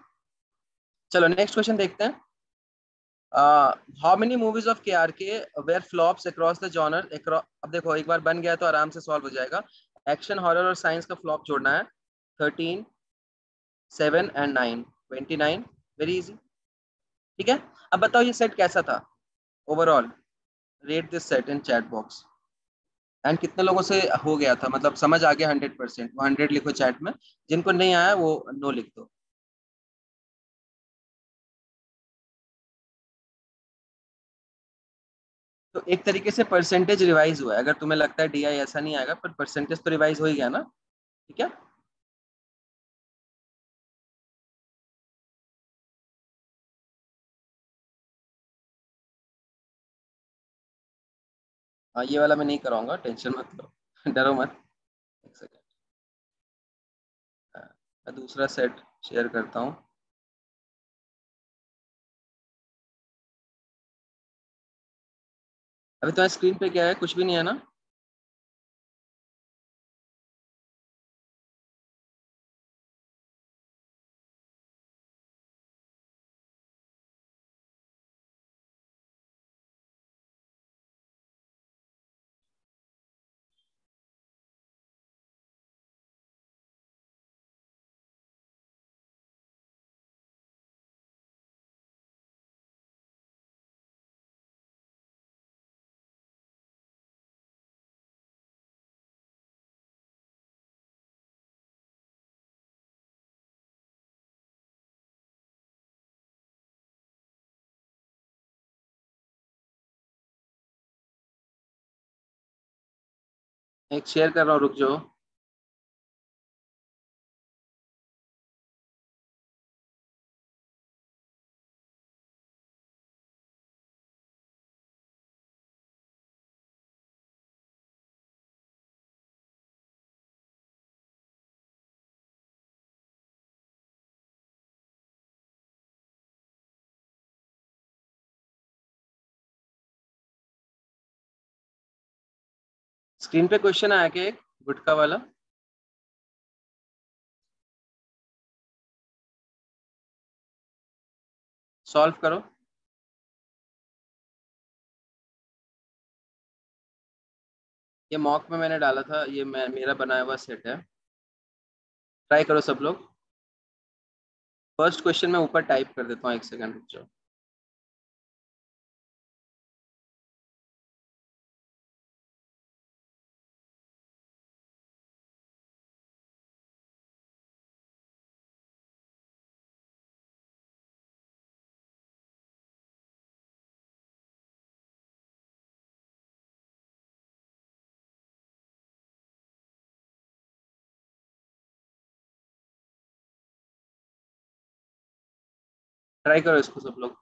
चलो नेक्स्ट क्वेश्चन देखते हैं। How many movies of KRK were flops across the genre? अब देखो एक बार बन गया तो आराम से सॉल्व हो जाएगा। एक्शन, हॉरर और साइंस का फ्लॉप जोड़ना है, 13, 7 and 9, 29, वेरी इजी, ठीक है। अब बताओ ये सेट कैसा था overall? Rate this set in chat box, and कितने लोगों से हो गया था, मतलब समझ आ गया 100%? वो 100 लिखो चैट में, जिनको नहीं आया वो नो लिख दो। तो एक तरीके से परसेंटेज रिवाइज हुआ है, अगर तुम्हें लगता है DI ऐसा नहीं आएगा, पर परसेंटेज तो रिवाइज हो ही गया ना, ठीक है। हाँ ये वाला मैं नहीं कराऊंगा, टेंशन मत लो, डरो मत। एक सेकेंड, मैं दूसरा सेट शेयर करता हूँ। अभी तुम्हारी स्क्रीन पे क्या है? कुछ भी नहीं है ना? एक शेयर कर रहा हूँ, रुक जाओ। स्क्रीन पे क्वेश्चन आया क्या एक गुटखा वाला? सॉल्व करो। ये मॉक में मैंने डाला था, ये मेरा बनाया हुआ सेट है। ट्राई करो सब लोग। फर्स्ट क्वेश्चन मैं ऊपर टाइप कर देता हूँ, एक सेकंड रुक जाओ। ट्राई करो इसको सब लोग।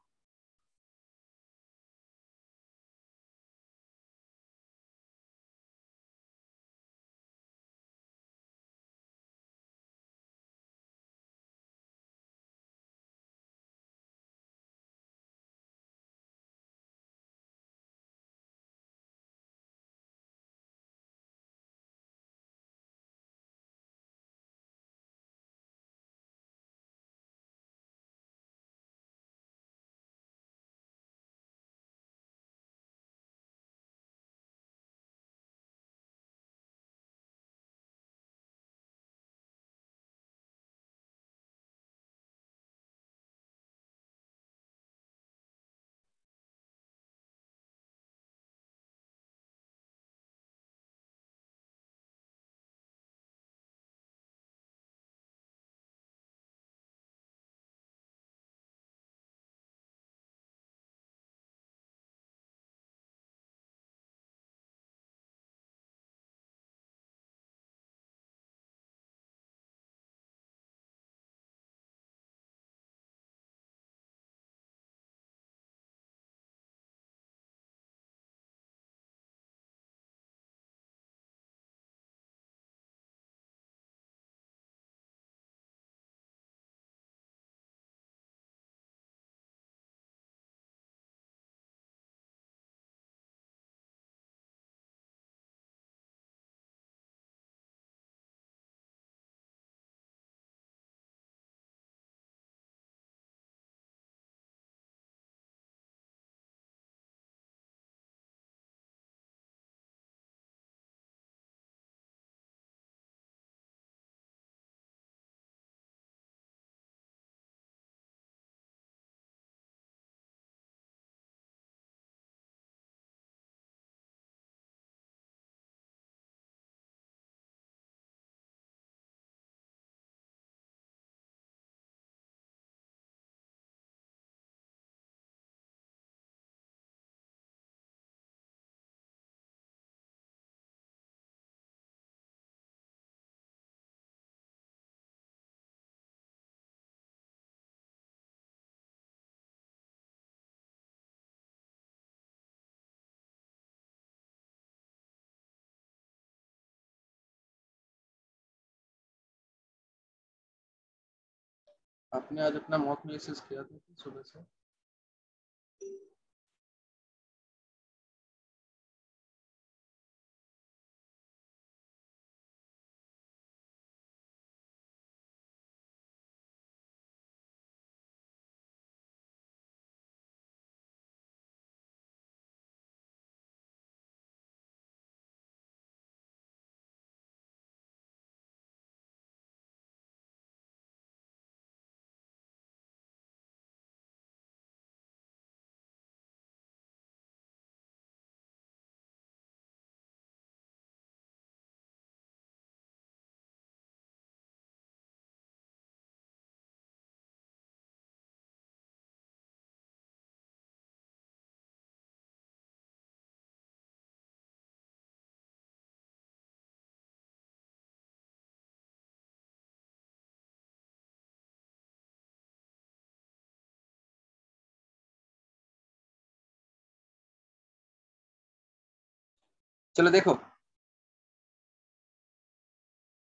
आपने आज अपना मॉक एनालिसिस किया था सुबह से? चलो देखो,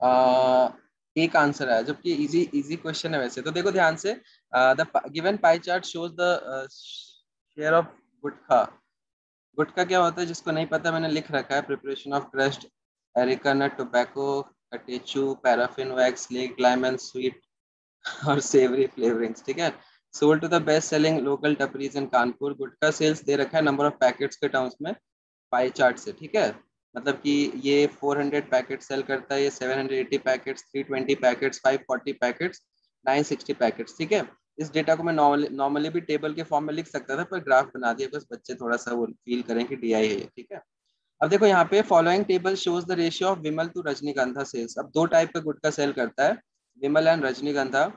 आ, एक आंसर है, जबकि इजी इजी क्वेश्चन है वैसे तो। देखो ध्यान से, the given pie chart shows the share of gutkha गुटखा क्या होता है जिसको नहीं पता मैंने लिख रखा है, preparation of crushed areca nut, tobacco, catechu, paraffin wax, lake lime and sweet और सेवरी फ्लेवरिंग्स, ठीक है। Sold to the best selling local टपरीज इन कानपुर। गुटखा सेल्स दे रखा है नंबर ऑफ पैकेट्स के टर्म्स में पाई चार्ट से, ठीक है। मतलब कि ये 400 पैकेट सेल करता है, ये 780 पैकेट्स, 320 पैकेट्स, 540 पैकेट्स, 960 पैकेट्स, ठीक है। इस डेटा को मैं नॉर्मली भी टेबल के फॉर्म में लिख सकता था, पर ग्राफ बना दिया बस बच्चे थोड़ा सा वो फील करें कि डीआई है ये, ठीक है। अब देखो यहाँ पे following table shows the ratio of Vimal to Rajnigandha sales. अब दो टाइप का गुटखा सेल करता है, विमल एंड रजनीगंधा,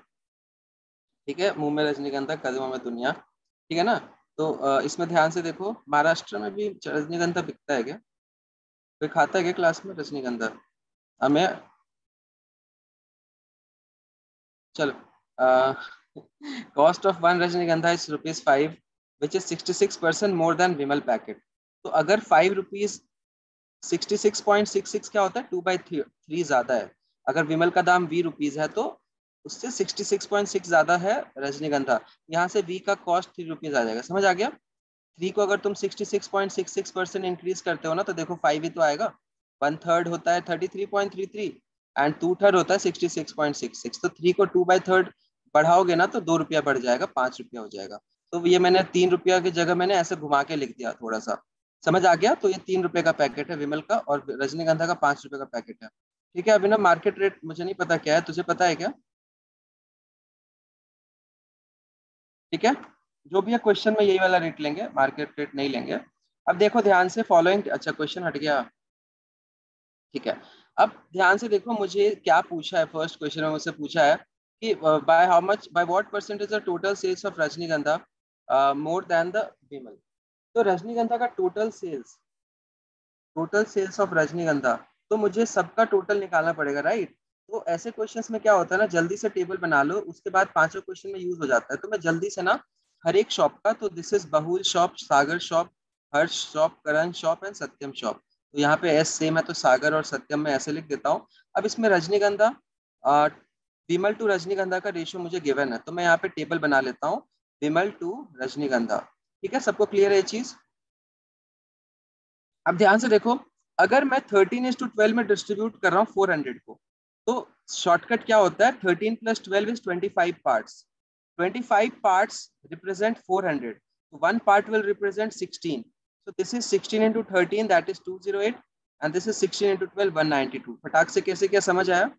ठीक है। मुंह में रजनीगंधा कदमों में दुनिया, ठीक है ना। तो इसमें ध्यान से देखो, महाराष्ट्र में भी रजनीगंधा बिकता है क्या? कोई खाता है क्या क्लास में रजनीगंधा? हमें चलो, कॉस्ट ऑफ वन रजनीगंधा is ₹5 which is 66% more than Vimal packet. तो अगर ₹5 66.66 क्या होता है, 2/3 ज्यादा है। अगर विमल का दाम ₹20 है तो उससे 66.6 ज्यादा है रजनीगंधा। यहाँ से वी का कॉस्ट ₹3 आ जाएगा, समझ आ गया। 3 को अगर तुम 66.66% इंक्रीज करते हो ना तो देखो 5 ही तो आएगा। 1/3 होता है 33.33 एंड 2/3 होता है 66.66। तो 3 को 2/3 बढ़ाओगे ना तो ₹2 बढ़ जाएगा, ₹5 हो जाएगा। तो ये मैंने ₹3 की जगह मैंने ऐसे घुमा के लिख दिया थोड़ा सा, समझ आ गया। तो ये ₹3 का पैकेट है विमल का, और रजनीगंधा का ₹5 का पैकेट है, ठीक है। अभी ना मार्केट रेट मुझे नहीं पता क्या है, तुझे पता है क्या? ठीक है, जो भी है क्वेश्चन में यही वाला रेट लेंगे, मार्केट रेट नहीं लेंगे। अब देखो ध्यान से फॉलोइंग, अच्छा क्वेश्चन हट गया, ठीक है। अब ध्यान से देखो मुझे क्या पूछा है, फर्स्ट क्वेश्चन में मुझसे पूछा है कि by how much, by what percentage the total sales of Rajnigandha more then the विमल। तो रजनीगंधा का टोटल सेल्स ऑफ रजनीगंधा, तो मुझे सबका टोटल निकालना पड़ेगा, राइट। तो ऐसे क्वेश्चंस में क्या होता है ना, जल्दी से टेबल बना लो, उसके बाद पांचों क्वेश्चन में यूज हो जाता है। तो मैं जल्दी से ना हर एक शॉप का, तो दिस इज बहुल shop, Sagar shop, Harsh shop, Karan shop and Satyam shop. तो यहाँ पे एस सेम है तो सागर और सत्यम में ऐसे लिख देता हूँ। अब इसमें रजनीगंधा, विमल टू रजनीगंधा का रेशियो मुझे गिवन है, तो मैं यहाँ पे टेबल बना लेता हूँ, विमल टू रजनीगंधा, ठीक है। सबको क्लियर है ये चीज? अब ध्यान से देखो, अगर मैं 13:12 में डिस्ट्रीब्यूट कर रहा हूँ 400 को, तो शॉर्टकट क्या होता है, 13 + 12 is 25 parts. 25 parts represent 400, so one part will represent 16, so this is 16 into 13, that is 208, and this is 16 into 12, 192। फटाक से कैसे, क्या समझ आया?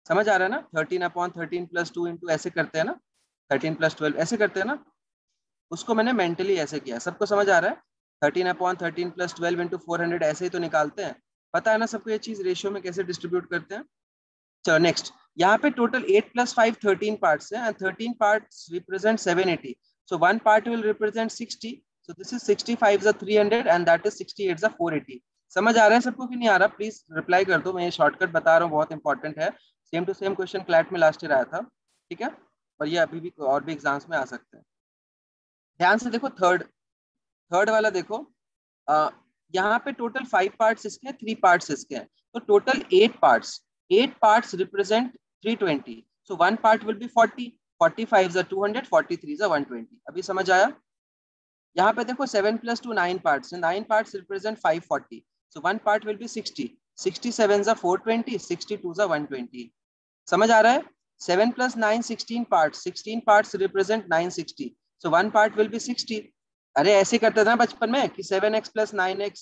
समझ आ रहा है ना? 13/13 + 2 इंटू ऐसे करते हैं ना, 13 + 12 ऐसे करते हैं ना, उसको मैंने मेंटली ऐसे किया। सबको समझ आ रहा है? 13/13 + 12 इंटू 400 ऐसे ही तो निकालते हैं, पता है ना सबको ये चीज रेशियो में कैसे डिस्ट्रीब्यूट करते हैं। चलो नेक्स्ट, यहाँ पे टोटल 8 + 5 13 पार्ट्स है, and 13 parts represent 780, so one part will represent 60, so this is 65 = 300 and that is 68 = 480। समझ आ रहा है सबको कि नहीं आ रहा? प्लीज रिप्लाई कर दो, मैं ये शॉर्टकट बता रहा हूँ, बहुत इंपॉर्टेंट है। Same to same question CLAT में लास्ट ईयर आया था, ठीक है। और ये अभी भी और भी एग्जाम्स में आ सकते हैं। ध्यान से देखो, थर्ड थर्ड वाला देखो, आ, यहाँ पे टोटल 5 पार्ट्स इसके हैं, 3 पार्ट्स इसके हैं, तो total 8 parts represent 320, so one part will be 40, 45 = 200, 43 = 120। अभी समझ आया? यहाँ पे देखो 7 + 2 9 parts, 9 parts represent 540, so one part will be 60, 67 = 420, 62 = 120। समझ आ रहा है? 7 + 9 16 parts, 16 parts represent 960, so one part will be 60। अरे ऐसे करते थे ना बचपन में कि 7x + 9x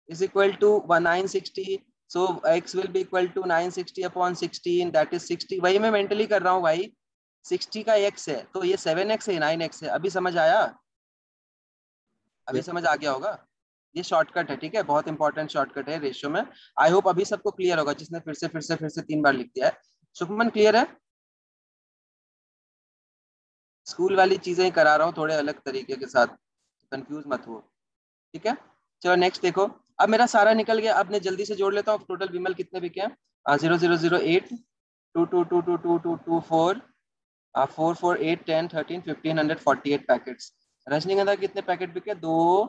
is equal to 960, so x will be equal to 960/16, that is 60। वही मैं मेंटली कर रहा हूँ भाई, 60 का x है तो ये 7x है, 9x है। अभी समझ आया? अभी समझ आ गया होगा? ये शॉर्टकट है, ठीक है, बहुत इंपॉर्टेंट शॉर्टकट है रेशियो में। आई होप अभी सबको क्लियर होगा, जिसने फिर से 3 बार लिख दिया है। सुखमन क्लियर है? स्कूल वाली चीजें ही करा रहा हूँ थोड़े अलग तरीके के साथ, कंफ्यूज मत हो, ठीक है। चलो नेक्स्ट देखो, अब मेरा सारा निकल गया। अब मैं जल्दी से जोड़ लेता हूँ टोटल विमल कितने बिके हैं। 0008 22222224 448 10 13 1548 पैकेट्स। रजनीगंधा कितने पैकेट बिके? 2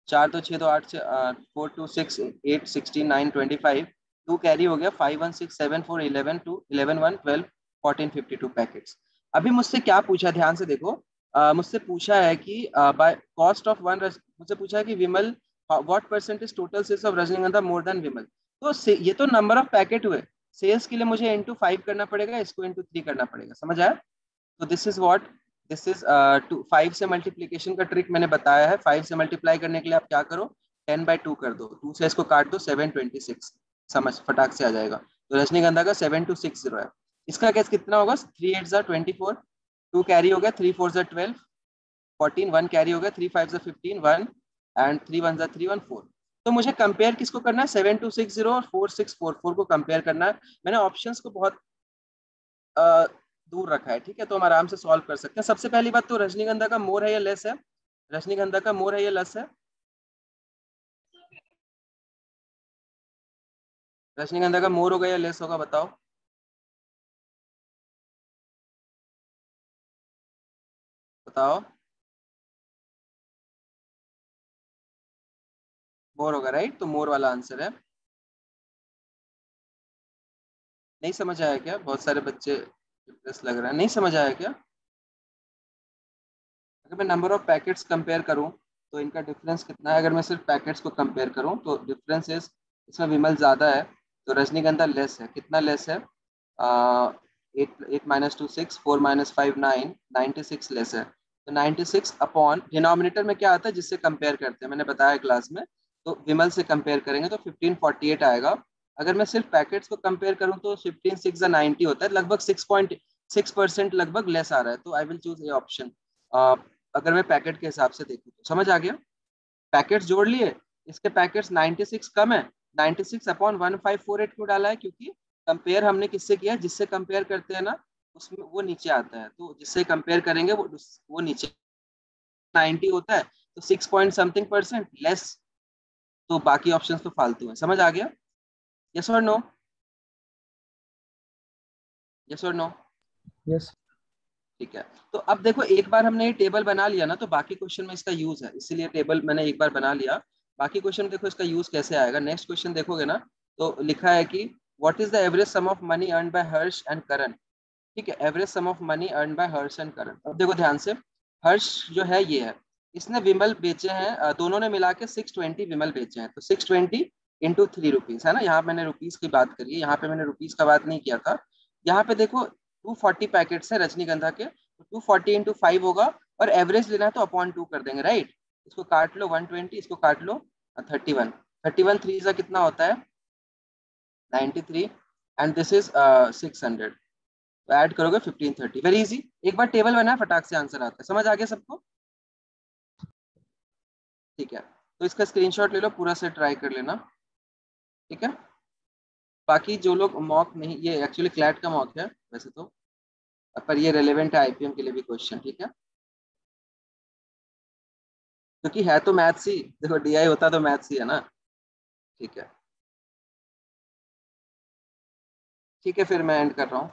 4 2 6 2 8 से 4 2 6 8 16 9 25, 2 कैरी हो गया, 5 1 6 7 4 11 2 11 1 12 14 52 पैकेट्स। अभी मुझसे क्या पूछा, ध्यान से देखो, मुझसे पूछा है कि बाय कॉस्ट ऑफ वन, मुझसे पूछा है कि Vimal what percentage total sales of Rajnigandha more than Vimal. तो ये तो नंबर ऑफ पैकेट हुए, सेल्स के लिए मुझे इंटू 5 करना पड़ेगा, इसको इंटू 3 करना पड़ेगा, समझ आया? तो this is what, this is 5 से मल्टीप्लीकेशन का ट्रिक मैंने बताया है। 5 से मल्टीप्लाई करने के लिए आप क्या करो, 10/2 कर दो, 2 से इसको काट दो, 726, समझ फटाक से आ जाएगा। तो रजनीगंधा का 7260 है। इसका गैस कितना होगा, 3 8 24, 2 कैरी हो गया, 3 4 12, 14, 1 कैरी हो गया, 3 5 15, 1 एंड 3 1 3 1 4। तो मुझे कंपेयर किसको करना है, 7260 और 4644 को कंपेयर करना है। मैंने ऑप्शंस को बहुत दूर रखा है, ठीक है, तो हम आराम से सॉल्व कर सकते हैं। सबसे पहली बात तो रजनीगंधा का मोर है या लेस है, रजनीगंधा का मोर है या लेस है, रजनीगंधा का मोर होगा या लेस होगा, बताओ। बताओ, मोर होगा, राइट? तो मोर वाला आंसर है। नहीं समझ आया क्या? बहुत सारे बच्चे डिप्रेस लग रहा है, नहीं समझ आया क्या? अगर मैं नंबर ऑफ पैकेट्स कंपेयर करूं तो इनका डिफरेंस कितना है? अगर मैं सिर्फ पैकेट्स को कंपेयर करूं तो डिफरेंस इज, इसमें विमल ज्यादा है तो रजनीगंधा लेस है। कितना लेस है? 8 माइनस 2 6, 4 माइनस 5 9, 96 लेस है। तो 96 अपॉन डिनोमिनेटर में क्या आता है जिससे कंपेयर करते हैं, मैंने बताया क्लास में, तो विमल से कंपेयर करेंगे तो 1548 आएगा। अगर मैं सिर्फ पैकेट्स को कंपेयर करूं तो 15 6 90 होता है, लगभग 6.6% लगभग लेस आ रहा है। तो I will choose A option. अगर मैं पैकेट के हिसाब से देखूं तो समझ आ गया। पैकेट्स जोड़ लिए, इसके पैकेट्स 96 कम है, 96 अपॉन 1548 क्यों डाला है? क्योंकि कंपेयर हमने किससे किया, जिससे कंपेयर करते हैं ना उसमें वो नीचे आता है, तो जिससे कंपेयर करेंगे वो नीचे 90 होता है, तो 6 पॉइंट समथिंग परसेंट लेस। तो बाकी ऑप्शंस तो फालतू है, समझ आ गया? यस और नो? यस और नो? Yes. ठीक है। तो अब देखो, एक बार हमने ये टेबल बना लिया ना तो बाकी क्वेश्चन में इसका यूज है, इसीलिए टेबल मैंने एक बार बना लिया। बाकी क्वेश्चन देखो इसका यूज कैसे आएगा। नेक्स्ट क्वेश्चन देखोगे ना तो लिखा है कि what is the average sum of money earn by Harsh and Karan. ठीक है, average sum of money earn by Harsh and Karan. अब देखो ध्यान से, हर्ष जो है ये है, इसने विमल बेचे हैं, दोनों ने मिला के 620 विमल बेचे हैं। तो 620 इंटू 3 रुपीज है ना, यहाँ मैंने रुपीज की बात करी है, यहाँ पे मैंने रुपीज का बात नहीं किया था। यहाँ पे देखो 240 पैकेट्स है रजनीगंधा के, तो 240 इंटू 5 होगा, और एवरेज लेना है तो अपॉन 2 कर देंगे, राइट? इसको काट लो 120, इसको काट लो 31, 31 3 का कितना होता है 93, एंड दिस इज 600। तो ऐड करोगे 1530, वेरी इजी। एक बार टेबल बना फटाक से आंसर आता है, समझ आ गया सबको? ठीक है, तो इसका स्क्रीनशॉट ले लो, पूरा से ट्राई कर लेना, ठीक है? बाकी जो लोग मॉक नहीं, ये एक्चुअली क्लैट का मॉक है वैसे तो, पर ये रेलेवेंट है आईपीएम के लिए भी क्वेश्चन, ठीक है? क्योंकि है तो मैथ्स ही, देखो डीआई होता तो मैथ्स ही है ना। ठीक है, ठीक है, फिर मैं एंड कर रहा हूँ।